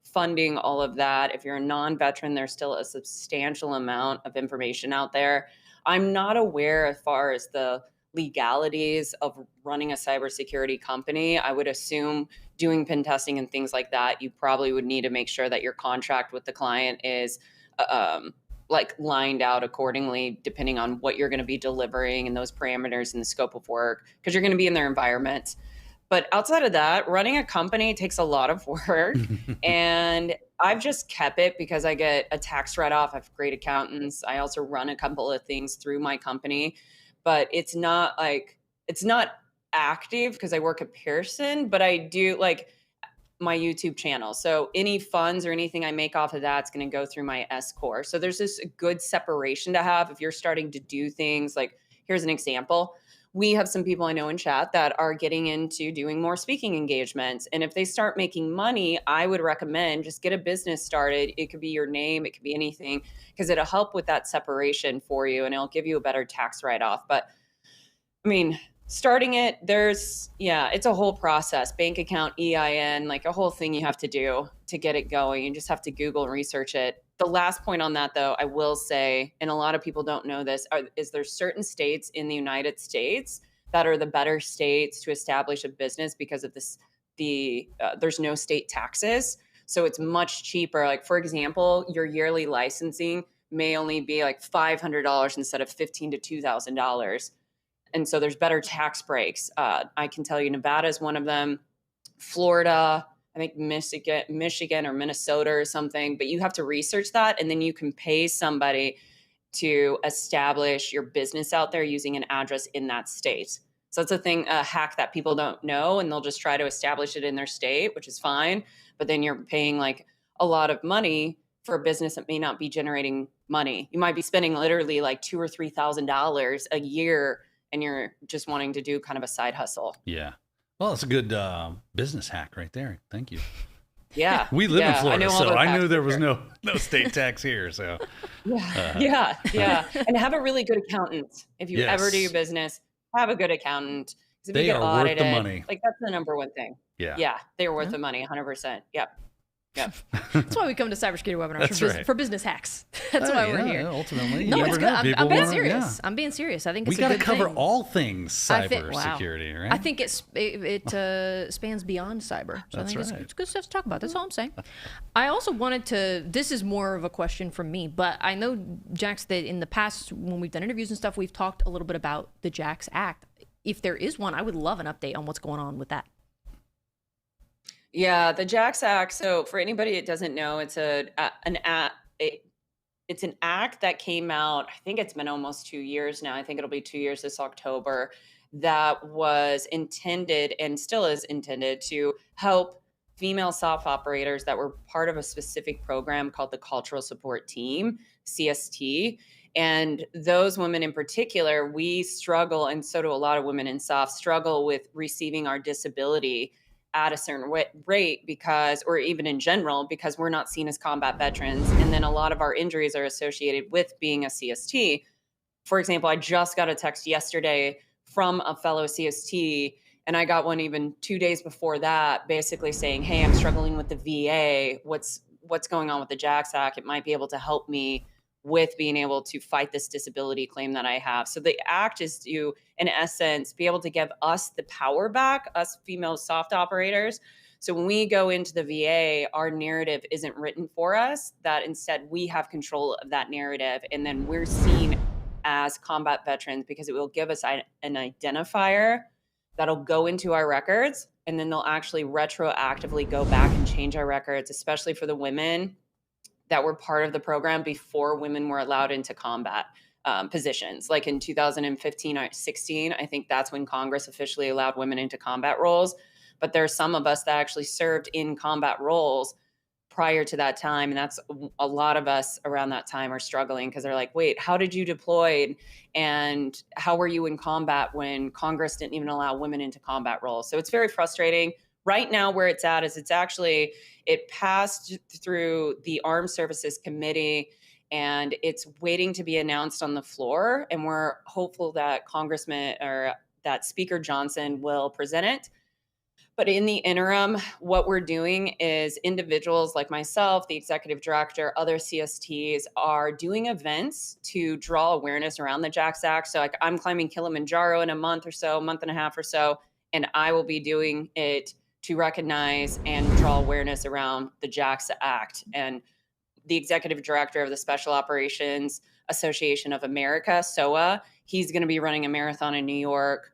funding, all of that. If you're a non-veteran, there's still a substantial amount of information out there. I'm not aware as far as the legalities of running a cybersecurity company. I would assume doing pen testing and things like that, you probably would need to make sure that your contract with the client is like lined out accordingly, depending on what you're going to be delivering and those parameters and the scope of work, because you're going to be in their environment. But outside of that, running a company takes a lot of work. And I've just kept it because I get a tax write-off. I have great accountants. I also run a couple of things through my company, but it's not active because I work at Pearson, but I do like my YouTube channel. So any funds or anything I make off of that's going to go through my S-Corp. So there's this good separation to have if you're starting to do things like, here's an example. We have some people I know in chat that are getting into doing more speaking engagements. And if they start making money, I would recommend just get a business started. It could be your name, it could be anything, because it'll help with that separation for you and it'll give you a better tax write-off. But I mean, starting it, it's a whole process, bank account, EIN, like a whole thing you have to do to get it going. You just have to Google and research it. The last point on that, though, I will say, and a lot of people don't know this, is there's certain states in the United States that are the better states to establish a business because of this. There's no state taxes, so it's much cheaper. Like, for example, your yearly licensing may only be like $500 instead of $1,500 to $2,000. And so there's better tax breaks. I can tell you Nevada is one of them, Florida, I think Michigan or Minnesota or something, but you have to research that. And then you can pay somebody to establish your business out there using an address in that state. So that's a hack that people don't know, and they'll just try to establish it in their state, which is fine. But then you're paying like a lot of money for a business that may not be generating money. You might be spending literally like $2,000 or $3,000 a year and you're just wanting to do kind of a side hustle. Yeah. Well, it's a good business hack right there. Thank you. Yeah. We live in I Florida, know all so those I hacks knew there for was sure. no state tax here. So Yeah. And have a really good accountant. If you ever do your yes, business, have a good accountant. Because if you they get are worth the audited, money. like that's the number one thing. Yeah. Yeah, they're worth Yeah. the money, 100%. Yep. That's why we come to cybersecurity webinars That's right. for business hacks. That's why we're here. Yeah, ultimately, you No, never it's good. know. I'm People being wanna- serious. yeah. I'm being serious. I think it's We a got to good cover thing. all things cybersecurity, security, right? I think it spans beyond cyber. So That's I think right. it's good stuff to talk about. That's all I'm saying. I also wanted to, this is more of a question from me, but I know, Jax, that in the past, when we've done interviews and stuff, we've talked a little bit about the Jax Act. If there is one, I would love an update on what's going on with that. Yeah, the Jax Act. So for anybody that doesn't know, it's it's an act that came out. I think it's been almost 2 years now. I think it'll be 2 years this October. That was intended and still is intended to help female soft operators that were part of a specific program called the Cultural Support Team, CST. And those women in particular, we struggle, and so do a lot of women in soft, struggle with receiving our disability at a certain rate because, or even in general, because we're not seen as combat veterans. And then a lot of our injuries are associated with being a CST. For example, I just got a text yesterday from a fellow CST, and I got one even 2 days before that, basically saying, "Hey, I'm struggling with the VA. What's going on with the Jax Act? It might be able to help me with being able to fight this disability claim that I have." So the act is to, in essence, be able to give us the power back, us female soft operators. So when we go into the VA, our narrative isn't written for us, that instead we have control of that narrative. And then we're seen as combat veterans because it will give us an identifier that'll go into our records. And then they'll actually retroactively go back and change our records, especially for the women that were part of the program before women were allowed into combat positions. Like in 2015 or 16, I think that's when Congress officially allowed women into combat roles. But there are some of us that actually served in combat roles prior to that time. And that's a lot of us around that time are struggling because they're like, wait, how did you deploy? And how were you in combat when Congress didn't even allow women into combat roles? So it's very frustrating. Right now, where it's at is it passed through the Armed Services Committee and it's waiting to be announced on the floor. And we're hopeful that Congressman or that Speaker Johnson will present it. But in the interim, what we're doing is individuals like myself, the executive director, other CSTs are doing events to draw awareness around the Jax Act. So like I'm climbing Kilimanjaro in a month and a half or so, and I will be doing it to recognize and draw awareness around the Jax Act. And the executive director of the Special Operations Association of America, SOA, he's going to be running a marathon in New York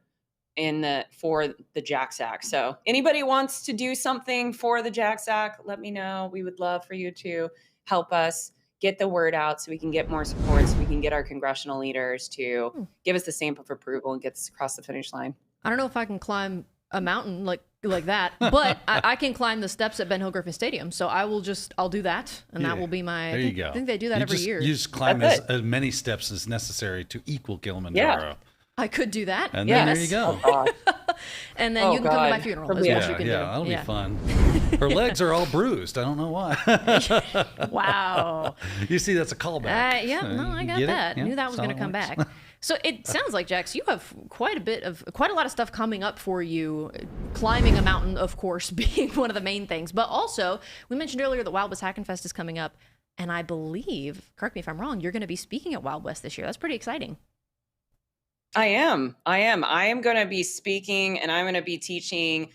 for the Jax Act. So anybody wants to do something for the Jax Act, let me know. We would love for you to help us get the word out so we can get more support, so we can get our congressional leaders to give us the stamp of approval and get us across the finish line. I don't know if I can climb a mountain like that, but I can climb the steps at Ben Hill Griffin Stadium. So I'll do that, and that will be my. There you go. I think they do that every year. You just climb as many steps as necessary to equal Kilimanjaro. Yeah. I could do that. And then there you go. Oh, And then you can come to my funeral. Is what you can do. That'll be fun. Her legs are all bruised. I don't know why. Wow. You see, that's a callback. I got that. Yeah, Knew that was going to come back. So it sounds like, Jax, you have quite a lot of stuff coming up for you. Climbing a mountain, of course, being one of the main things. But also, we mentioned earlier that Wild West Hackin Fest is coming up. And I believe, correct me if I'm wrong, you're going to be speaking at Wild West this year. That's pretty exciting. I am going to be speaking, and I'm going to be teaching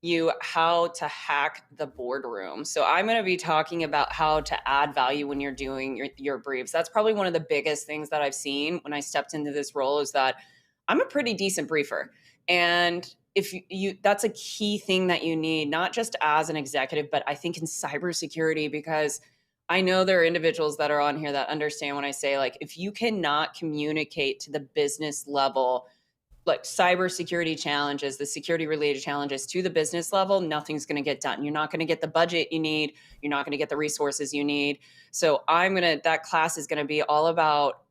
you how to hack the boardroom. So I'm going to be talking about how to add value when you're doing your briefs. That's probably one of the biggest things that I've seen when I stepped into this role, is that I'm a pretty decent briefer. And if that's a key thing that you need, not just as an executive, but I think in cybersecurity, because I know there are individuals that are on here that understand when I say, like, if you cannot communicate to the business level, like cybersecurity challenges, the security related challenges to the business level, nothing's going to get done. You're not going to get the budget you need. You're not going to get the resources you need. So that class is going to be all about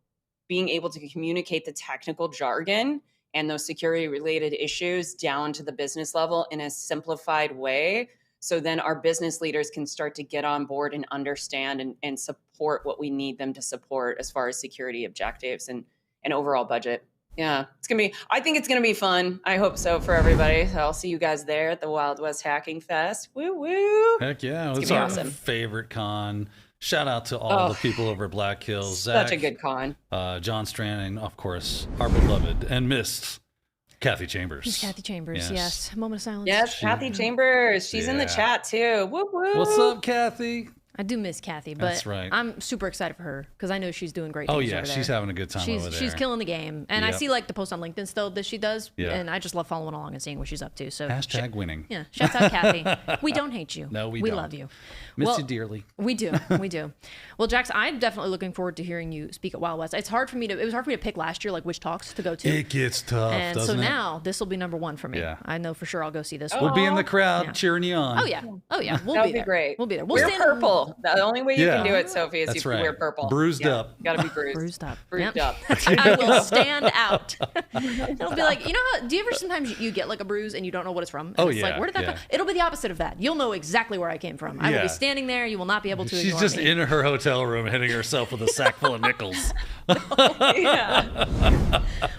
being able to communicate the technical jargon and those security related issues down to the business level in a simplified way. So then our business leaders can start to get on board and understand and support what we need them to support as far as security objectives and overall budget. Yeah, I think it's going to be fun. I hope so for everybody. So I'll see you guys there at the Wild West Hacking Fest. Woo woo. Heck yeah. It's It's gonna our be awesome. favorite con. Shout out to all the people over at Black Hills. Such a Zach, good con. John Strand, and of course, our beloved and missed Kathy Chambers. Miss Kathy Chambers, yes. Moment of silence. Yes, Kathy Chambers. She's in the chat too. Woo woo. What's up, Kathy? I do miss Kathy, but That's right. I'm super excited for her because I know she's doing great things Oh, yeah. over there. She's having a good time over there. She's killing the game. And I Yep. see like the post on LinkedIn still that she does. Yeah. And I just love following along and seeing what she's up to. So Hashtag winning. yeah, shouts out Kathy. We don't hate you. No, we We don't. love you. Miss Well, you dearly. We do. We do. Well, Jax, I'm definitely looking forward to hearing you speak at Wild West. It was hard for me to pick last year, like which talks to go to. It gets tough, And so doesn't it? now this will be number one for me. Yeah. I know for sure I'll go see this We'll one. be in the crowd Yeah. cheering you on. Oh yeah. Oh yeah. We'll That be would be there. great. We'll be there. We'll Wear stand purple. The only way you Yeah. can do it, Sophie, is That's if you right. wear purple. Bruised up. Gotta be bruised. Bruised up. Bruised Yep. up. I will stand out. It'll be like, you know how, do you ever sometimes you get like a bruise and you don't know what it's from? And Oh, it's like, yeah, where did that yeah. come? It'll be the opposite of that. You'll know exactly where I came from. I will Yeah. be standing there. You will not be able to She's ignore just me. in her hotel room hitting herself with a sack full of nickels. Yeah.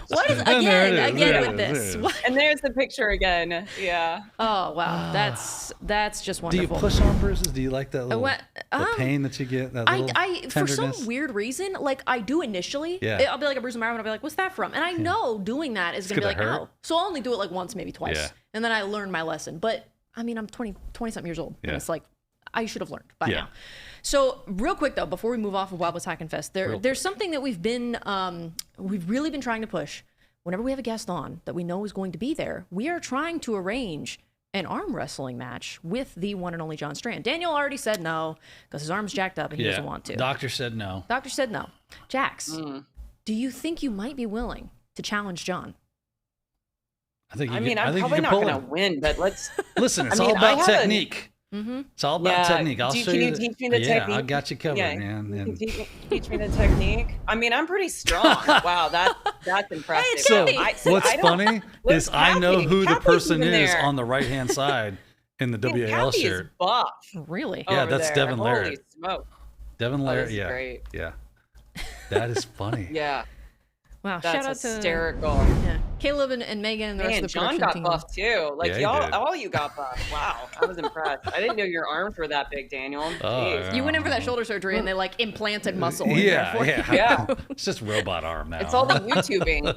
What is, And there it again is, there it with is, this? there it is. What? And there's the picture again. Yeah. Oh, wow. That's just Do you wonderful. push on bruises? Do you like that little what- the pain that you get? That little I for some tenderness? weird reason, like I do initially. Yeah. I'll be like a bruise on my arm and I'll be like, what's that from? And I know doing that is going to be like, gonna hurt. oh. So I'll only do it like once, maybe twice. Yeah. And then I learn my lesson. But I mean, I'm 20 something years old. Yeah. And it's like, I should have learned by Yeah. now. So real quick though, before we move off of Wild West Hackin' Fest, there's something that we've really been trying to push. Whenever we have a guest on that we know is going to be there, we are trying to arrange an arm wrestling match with the one and only John Strand. Daniel already said no because his arm's jacked up and he doesn't want to. Doctor said no. Doctor said no. Jax, do you think you might be willing to challenge John? I think. You I mean, can, I I'm think probably you not can pull going to it. win, but let's. Listen, it's I mean, all I about have a- technique. Mm-hmm. It's all about technique. I'll show Can you. you teach me the yeah, technique? I got you covered, Yeah, man. you can And teach me the technique. I mean, I'm pretty strong. Wow, that's impressive. it's so Kathy. what's I don't- funny Where's is I know Kathy? who the Kathy's person even is there. on the right hand side in the Man, WAL Kathy is shirt. buff. Really? Yeah, over that's there. Devin Holy Larrett. smoke. Devin Larrett. this is Yeah, great. yeah. That is funny. Yeah, Wow. that's Shout out to hysterical. yeah, Caleb and Megan and the rest Man, of the John production got team. buff too. Like Yeah, he y'all, did. all you got buff. Wow, I was impressed. I didn't know your arms were that big, Daniel. Oh, Jeez. yeah. You went in for that shoulder surgery and they like implanted muscle. in there Yeah, for you. yeah. Yeah. It's just robot arm now. It's all the YouTubing.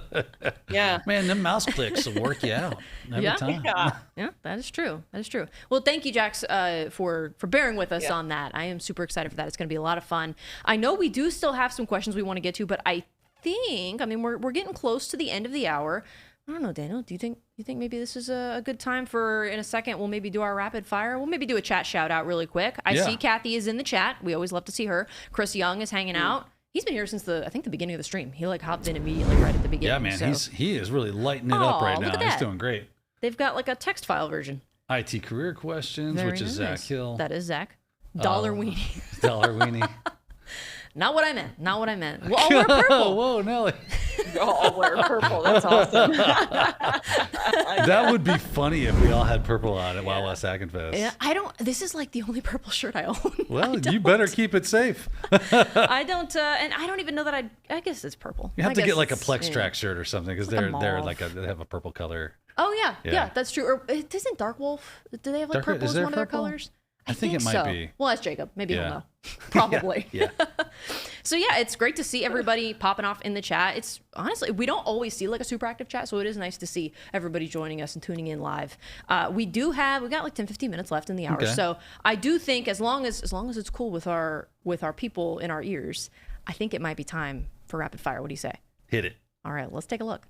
Yeah. Man, them mouse clicks will work you out every Yeah. time. Yeah. Yeah, that is true. That is true. Well, thank you, Jax, for bearing with us Yeah. on that. I am super excited for that. It's going to be a lot of fun. I know we do still have some questions we want to get to, but I mean, we're getting close to the end of the hour. I don't know, Daniel. Do you think maybe this is a good time for, in a second, we'll maybe do our rapid fire? We'll maybe do a chat shout out really quick. I Yeah. see Kathy is in the chat. We always love to see her. Chris Young is hanging out. He's been here since I think the beginning of the stream. He like hopped in immediately right at the beginning. Yeah, man, so. he is really lighting it up Aw, right look now. at He's that. doing great. They've got like a text file version. IT career questions, Very which is Zach nice. Hill. That is Zach. Dollar weenie. Dollar weenie. Not what I meant. Not what I meant. Well, I'll wear purple. Whoa, Nelly. I'll wear purple. That's awesome. That would be funny if we all had purple on at Wild West Hackin' Fest. Yeah, I don't. This is like the only purple shirt I own. Well, you better keep it safe. I don't, and I don't even know that I guess it's purple. You have I to guess get like a it's- Plex yeah. track shirt or something because Like a they're mauve. like they have a purple color. Oh yeah, Yeah. yeah, that's true. Or isn't Dark Wolf? Do they have like Dark- purple is as there one of their purple? colors? I think it might so. be. Well, ask Jacob. Maybe Yeah. he'll know. Probably. Yeah. So yeah, it's great to see everybody popping off in the chat. It's honestly, we don't always see like a super active chat, so it is nice to see everybody joining us and tuning in live. We got like 10, 15 minutes left in the hour. Okay. So I do think as long as it's cool with our people in our ears, I think it might be time for rapid fire. What do you say? Hit it. All right, let's take a look.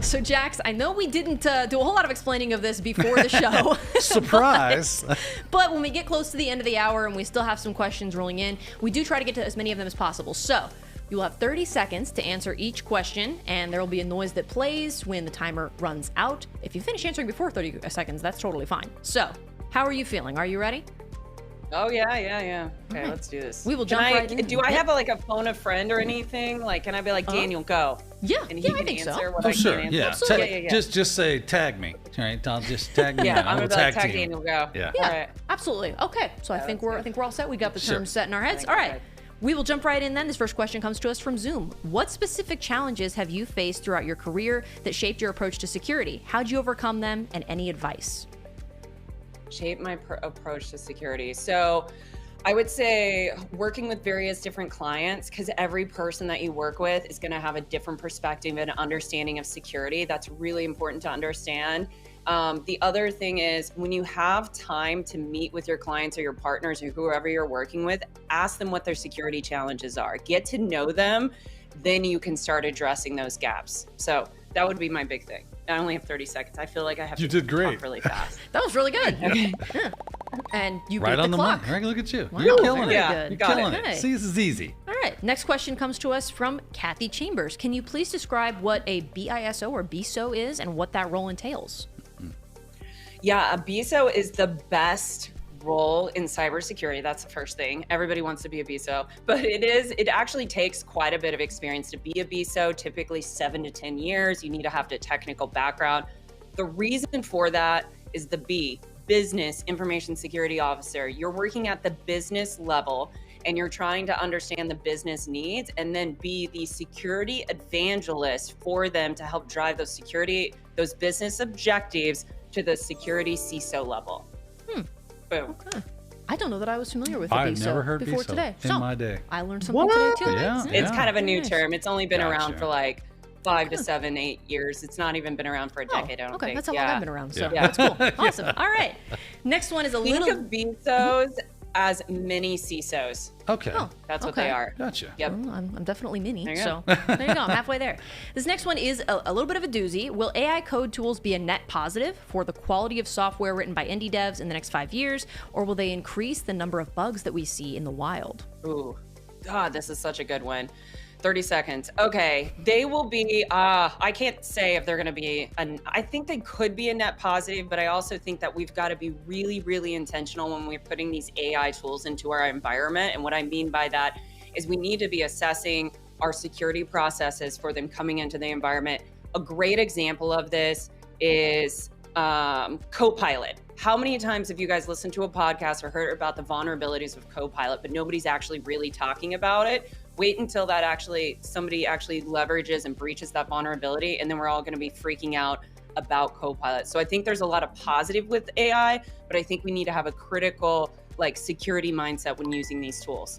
So Jax, I know we didn't do a whole lot of explaining of this before the show. Surprise. But when we get close to the end of the hour and we still have some questions rolling in, we do try to get to as many of them as possible. So you'll have 30 seconds to answer each question, and there will be a noise that plays when the timer runs out. If you finish answering before 30 seconds, that's totally fine. So How are you feeling? Are you ready? Oh yeah. Okay, let's do this. We will jump right in. Do I have like a phone a friend or anything? Like, can I be like, Daniel, go? Yeah, And he I can think answer so. what I sure. can't Yeah. answer. Absolutely. Just say tag me. All right. I'll just tag me. Yeah, I'm We'll gonna be like, tag team. Daniel, go. Yeah. Yeah, All right. absolutely. Okay, so I think we're all set. We got the Sure. terms set in our heads. Thank All you, right. guys. We will jump right in then. This first question comes to us from Zoom. What specific challenges have you faced throughout your career that shaped your approach to security? How'd you overcome them, and any advice? Shape my approach to security. So I would say working with various different clients, because every person that you work with is going to have a different perspective and understanding of security. That's really important to understand. The other thing is, when you have time to meet with your clients or your partners or whoever you're working with, ask them what their security challenges are. Get to know them, then you can start addressing those gaps. So that would be my big thing. I only have 30 seconds. I feel like I have You to did great. talk really fast. That was really good. Yeah. And you Right beat on the the clock. money. Right, look at you. Wow, You're killing very it. Yeah, good. You're got killing it. it. See, this is easy. All right. Next question comes to us from Kathy Chambers. Can you please describe what a BISO or BISO is and what that role entails? Yeah, a BISO is the best role in cybersecurity. That's the first thing. Everybody wants to be a BISO, but it actually takes quite a bit of experience to be a BISO, typically 7 to 10 years. You need to have the technical background. The reason for that is the B, business information security officer. You're working at the business level and you're trying to understand the business needs, and then be the security evangelist for them to help drive those business objectives to the security CISO level. Boom. Okay. I don't know that I was familiar with a I've BISO never heard before BISO today. in my day. I learned something today too. Yeah. It's kind of a new Nice. term. It's only been around Gotcha. for like 5 to 7, 8 years. It's not even been around for a Oh, decade, I don't okay, think. that's how long I've been around. So Yeah. that's cool. Awesome. All right. Next one is a Think little. of BISOs as mini CISOs. Okay. Oh, That's what okay. they are. Gotcha. Yep. Well, I'm definitely mini. There you So there you go. I'm halfway there. This next one is a little bit of a doozy. Will AI code tools be a net positive for the quality of software written by indie devs in the next 5 years, or will they increase the number of bugs that we see in the wild? Ooh, God, this is such a good one. 30 seconds. Okay, they will be, I can't say if they're going to be, I think they could be a net positive, but I also think that we've got to be really, really intentional when we're putting these AI tools into our environment. And what I mean by that is we need to be assessing our security processes for them coming into the environment. A great example of this is Copilot. How many times have you guys listened to a podcast or heard about the vulnerabilities of Copilot, but nobody's actually really talking about it? Wait until somebody actually leverages and breaches that vulnerability, and then we're all going to be freaking out about Copilot. So I think there's a lot of positive with AI, but I think we need to have a critical security mindset when using these tools.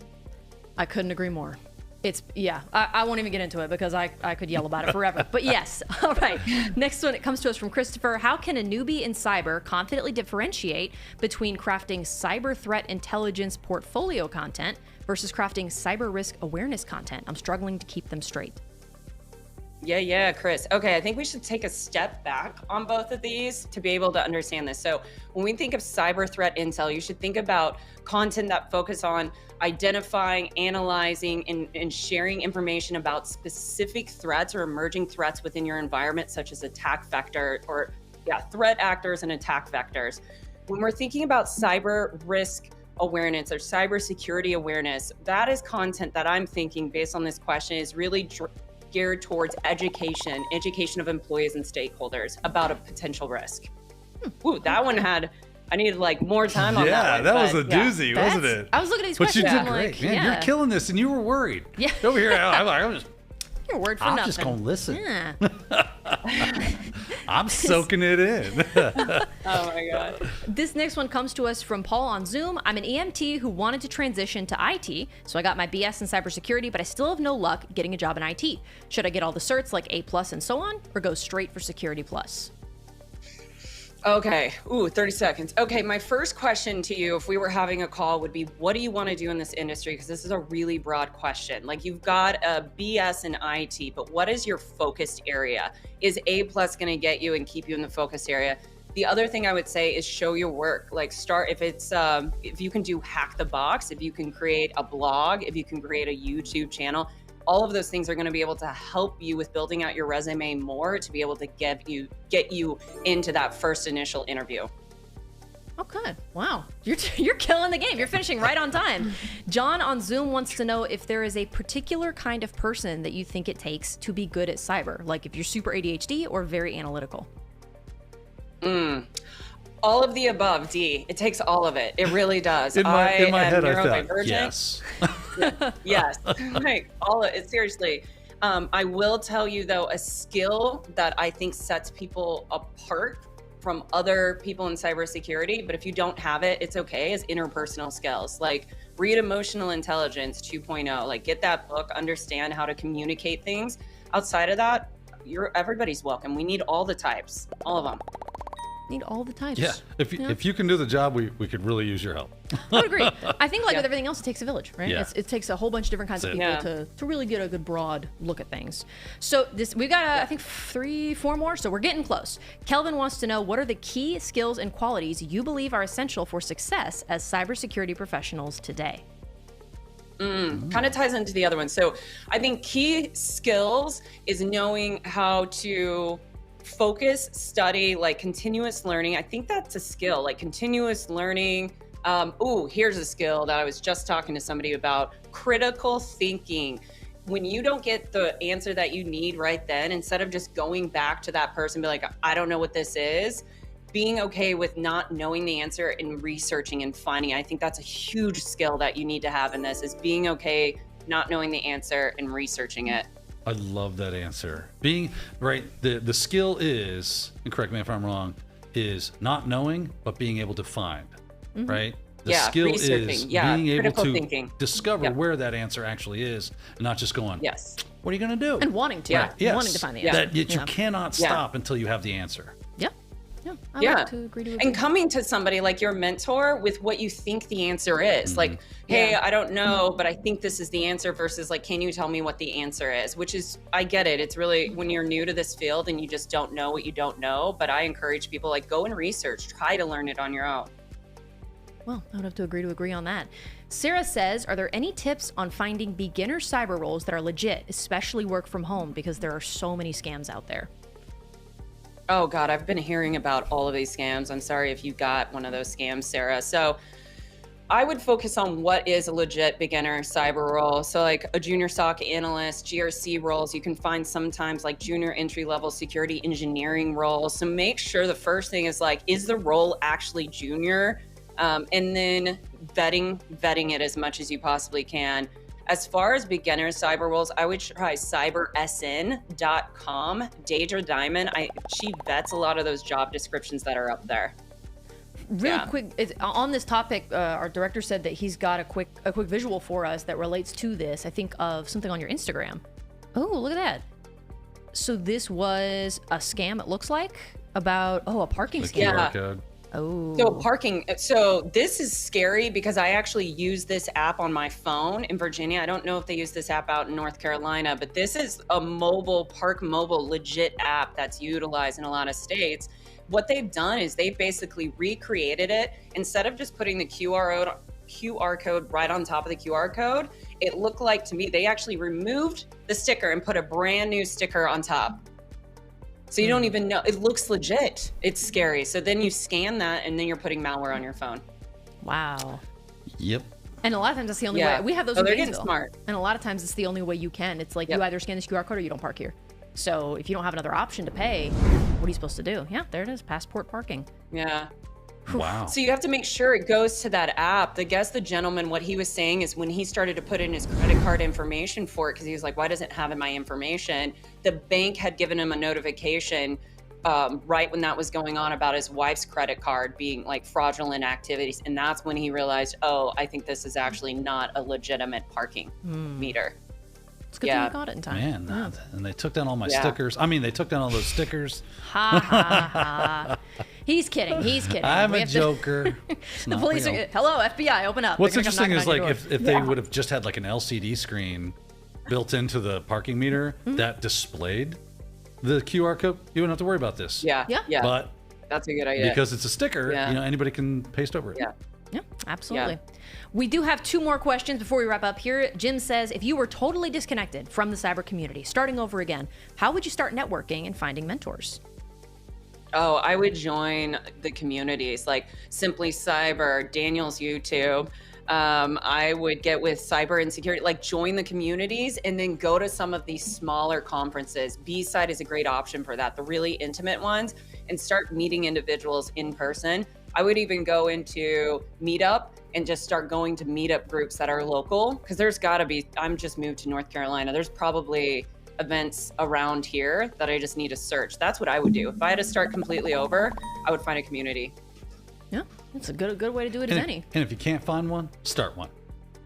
I couldn't agree more. I won't even get into it because I could yell about it forever. But yes, all right. Next one, it comes to us from Christopher. How can a newbie in cyber confidently differentiate between crafting cyber threat intelligence portfolio content versus crafting cyber risk awareness content? I'm struggling to keep them straight. Yeah, Chris. Okay, I think we should take a step back on both of these to be able to understand this. So when we think of cyber threat intel, you should think about content that focus on identifying, analyzing, and sharing information about specific threats or emerging threats within your environment, such as threat actors and attack vectors. When we're thinking about cyber risk awareness or cybersecurity awareness, that is content that I'm thinking based on this question is really geared towards education of employees and stakeholders about a potential risk. Ooh, that one I needed more time on that one. Yeah, that was a doozy, wasn't it? I was looking at these But questions. you did I'm great, like, man. yeah. You're killing this, and you were worried. Yeah. Over here, I'm Your word for I'm nothing. just gonna listen. Yeah. I'm soaking it in. Oh my God. This next one comes to us from Paul on Zoom. I'm an EMT who wanted to transition to IT, so I got my BS in cybersecurity, but I still have no luck getting a job in IT. Should I get all the certs like A+ and so on, or go straight for Security Plus? Okay. Ooh, 30 seconds. Okay. My first question to you, if we were having a call, would be, what do you want to do in this industry? Because this is a really broad question. You've got a BS in IT, but what is your focused area? Is A+ going to get you and keep you in the focus area? The other thing I would say is show your work. If you can do hack the box, if you can create a blog, if you can create a YouTube channel, all of those things are going to be able to help you with building out your resume more to be able to get you into that first initial interview. Oh, good. Wow. You're killing the game. You're finishing right on time. John on Zoom wants to know if there is a particular kind of person that you think it takes to be good at cyber, like if you're super ADHD or very analytical. All of the above, D. It takes all of it. It really does. In my head, I thought, neurodivergent. yes. Yes. Like all of it. Seriously. I will tell you, though, a skill that I think sets people apart from other people in cybersecurity, but if you don't have it, it's okay, is interpersonal skills. Like read Emotional Intelligence 2.0, like get that book, understand how to communicate things. Outside of that, everybody's welcome. We need all the types, all of them. Need all the types. Yeah. If you can do the job, we could really use your help. I would agree. I think with everything else, it takes a village, right? Yeah. It takes a whole bunch of different kinds of people to really get a good broad look at things. So we've got, I think, 3-4 more, so we're getting close. Kelvin wants to know, what are the key skills and qualities you believe are essential for success as cybersecurity professionals today? Kind of ties into the other one. So I think key skills is knowing how to focus, study, like continuous learning. I think that's a skill, like continuous learning. Here's a skill that I was just talking to somebody about: critical thinking. When you don't get the answer that you need right then, instead of just going back to that person, be like, I don't know what this is, being okay with not knowing the answer and researching and finding. I think that's a huge skill that you need to have in this, is being okay not knowing the answer and researching it. I love that answer. Being right, the skill is, and correct me if I'm wrong, is not knowing but being able to find, right? The skill is being able to discover where that answer actually is, and not just going, what are you going to do? And wanting to, wanting to find the answer. That you cannot stop until you have the answer. I like to agree to agree. And coming to somebody like your mentor with what you think the answer is, like, hey, I don't know, but I think this is the answer, versus like, can you tell me what the answer is? Which is, I get it. It's really when you're new to this field and you just don't know what you don't know. But I encourage people, like, go and research, try to learn it on your own. Well, I would have to agree on that. Sarah says, are there any tips on finding beginner cyber roles that are legit, especially work from home, because there are so many scams out there? Oh God, I've been hearing about all of these scams. I'm sorry if you got one of those scams, Sarah. So I would focus on what is a legit beginner cyber role. So like a junior SOC analyst, GRC roles, you can find sometimes like junior entry-level security engineering roles. So make sure the first thing is like, is the role actually junior? And then vetting it as much as you possibly can. As far as beginner cyber roles, I would try cybersn.com. Deidre Diamond, she vets a lot of those job descriptions that are up there. Really quick, on this topic, our director said that he's got a quick visual for us that relates to this. I think of something on your Instagram. Oh, look at that. So this was a scam, it looks like, about, a parking scam. QR code. Oh. So this is scary because I actually use this app on my phone in Virginia. I don't know if they use this app out in North Carolina, but this is a Park Mobile legit app that's utilized in a lot of states. What they've done is they basically recreated it. Instead of just putting the QR code right on top of the QR code, it looked like, to me, they actually removed the sticker and put a brand new sticker on top. So you don't even know. It looks legit. It's scary. So then you scan that, and then you're putting malware on your phone. Wow. Yep. And a lot of times that's the only way. We have those in they're Gainesville. getting smart. And a lot of times it's the only way you can. It's like you either scan this QR code or you don't park here. So if you don't have another option to pay, what are you supposed to do? Yeah, there it is. Passport parking. Yeah. Wow. So you have to make sure it goes to that app. The gentleman, what he was saying is when he started to put in his credit card information for it, because he was like, why doesn't it have in my information? The bank had given him a notification right when that was going on about his wife's credit card being like fraudulent activities. And that's when he realized, I think this is actually not a legitimate parking meter. It's good thing you got it in time. Man, and they took down all my stickers. I mean, they took down all those stickers. Ha, ha, ha. He's kidding. I'm a joker. The police are, hello, FBI, open up. What's interesting is like if they would have just had like an LCD screen built into the parking meter that displayed the QR code, you wouldn't have to worry about this. Yeah. But that's a good idea. Because it's a sticker, anybody can paste over it. Yeah, absolutely. We do have 2 more questions before we wrap up here. Jim says, if you were totally disconnected from the cyber community, starting over again, how would you start networking and finding mentors? Oh, I would join the communities like Simply Cyber, Daniel's YouTube. I would get with Cyber and Security, like join the communities and then go to some of these smaller conferences. B-Side is a great option for that, the really intimate ones, and start meeting individuals in person. I would even go into Meetup and just start going to meetup groups that are local, because there's got to be, I'm just moved to North Carolina. There's probably events around here that I just need to search. That's what I would do. If I had to start completely over, I would find a community. Yeah, that's a good way to do it as any. And if you can't find one, start one.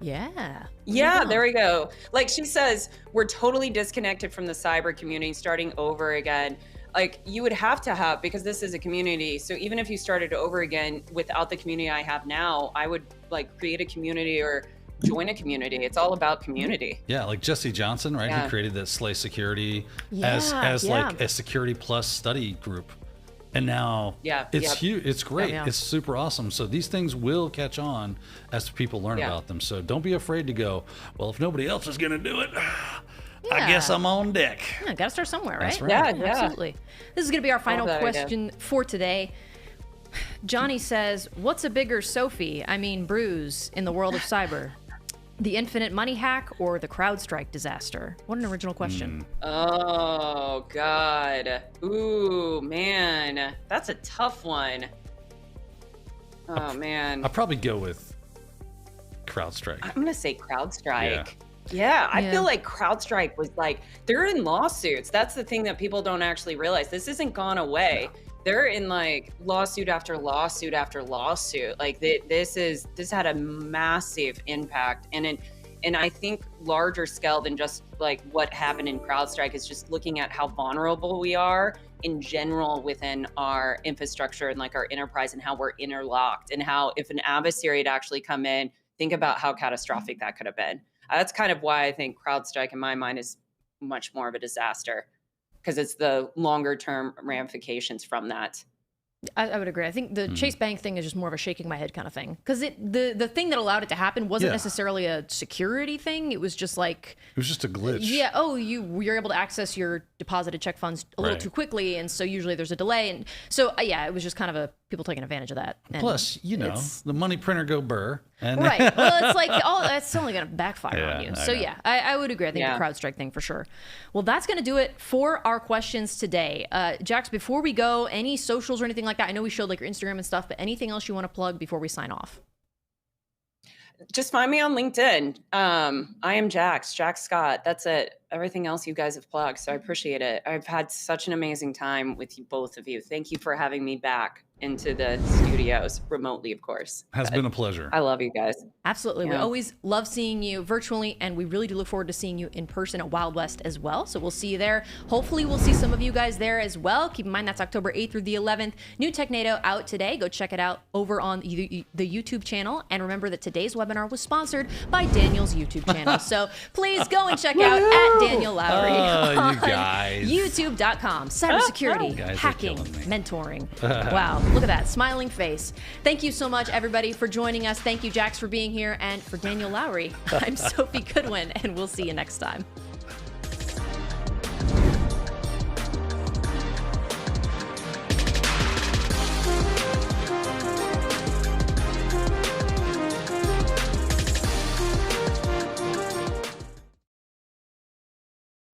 Yeah, there we go. Like she says, we're totally disconnected from the cyber community, starting over again. Like you would have to have, because this is a community. So even if you started over again without the community I have now, I would like create a community or join a community. It's all about community. Yeah, like Jesse Johnson, right? Yeah. He created the Slay Security as like a security plus study group. And now it's huge. It's great. It's super awesome. So these things will catch on as people learn about them. So don't be afraid to go, well, if nobody else is going to do it, I guess I'm on deck. Yeah, got to start somewhere, right? That's right. Yeah, absolutely. This is going to be our final question for today. Johnny says, what's a bigger Sophie, bruise in the world of cyber? The infinite money hack or the CrowdStrike disaster? What an original question. Oh, God. Ooh, man. That's a tough one. Oh, man. I'll probably go with CrowdStrike. I'm going to say CrowdStrike. Yeah, I feel like CrowdStrike was like, they're in lawsuits. That's the thing that people don't actually realize. This isn't gone away. They're in like lawsuit after lawsuit after lawsuit. Like this had a massive impact, and I think larger scale than just like what happened in CrowdStrike is just looking at how vulnerable we are in general within our infrastructure and like our enterprise, and how we're interlocked, and how if an adversary had actually come in, think about how catastrophic that could have been. That's kind of why I think CrowdStrike in my mind is much more of a disaster, because it's the longer term ramifications from that. I would agree. I think the Chase Bank thing is just more of a shaking my head kind of thing, because the thing that allowed it to happen wasn't necessarily a security thing. It was just like, it was just a glitch. Yeah. Oh, you're able to access your deposited check funds a little too quickly, and so usually there's a delay, and so it was just kind of a people taking advantage of that. And plus, the money printer go burr. And right. Well, it's like that's only going to backfire on you. So I would agree. I think the CrowdStrike thing for sure. Well, that's going to do it for our questions today. Jax, before we go, any socials or anything like that? I know we showed like your Instagram and stuff, but anything else you want to plug before we sign off? Just find me on LinkedIn. I am Jax Scott. That's it. Everything else you guys have plugged. So I appreciate it. I've had such an amazing time with you, both of you. Thank you for having me back into the studios remotely, of course. Has been a pleasure. I love you guys. Absolutely. We always love seeing you virtually, and we really do look forward to seeing you in person at Wild West as well. So we'll see you there. Hopefully we'll see some of you guys there as well. Keep in mind that's October 8th through the 11th. New Technado out today. Go check it out over on the YouTube channel. And remember that today's webinar was sponsored by Daniel's YouTube channel. So please go and check out at Daniel Lowrie on you guys. YouTube.com. Cybersecurity, hacking, mentoring. Wow. Look at that smiling face. Thank you so much, everybody, for joining us. Thank you, Jax, for being here. And for Daniel Lowrie, I'm Sophie Goodwin, and we'll see you next time.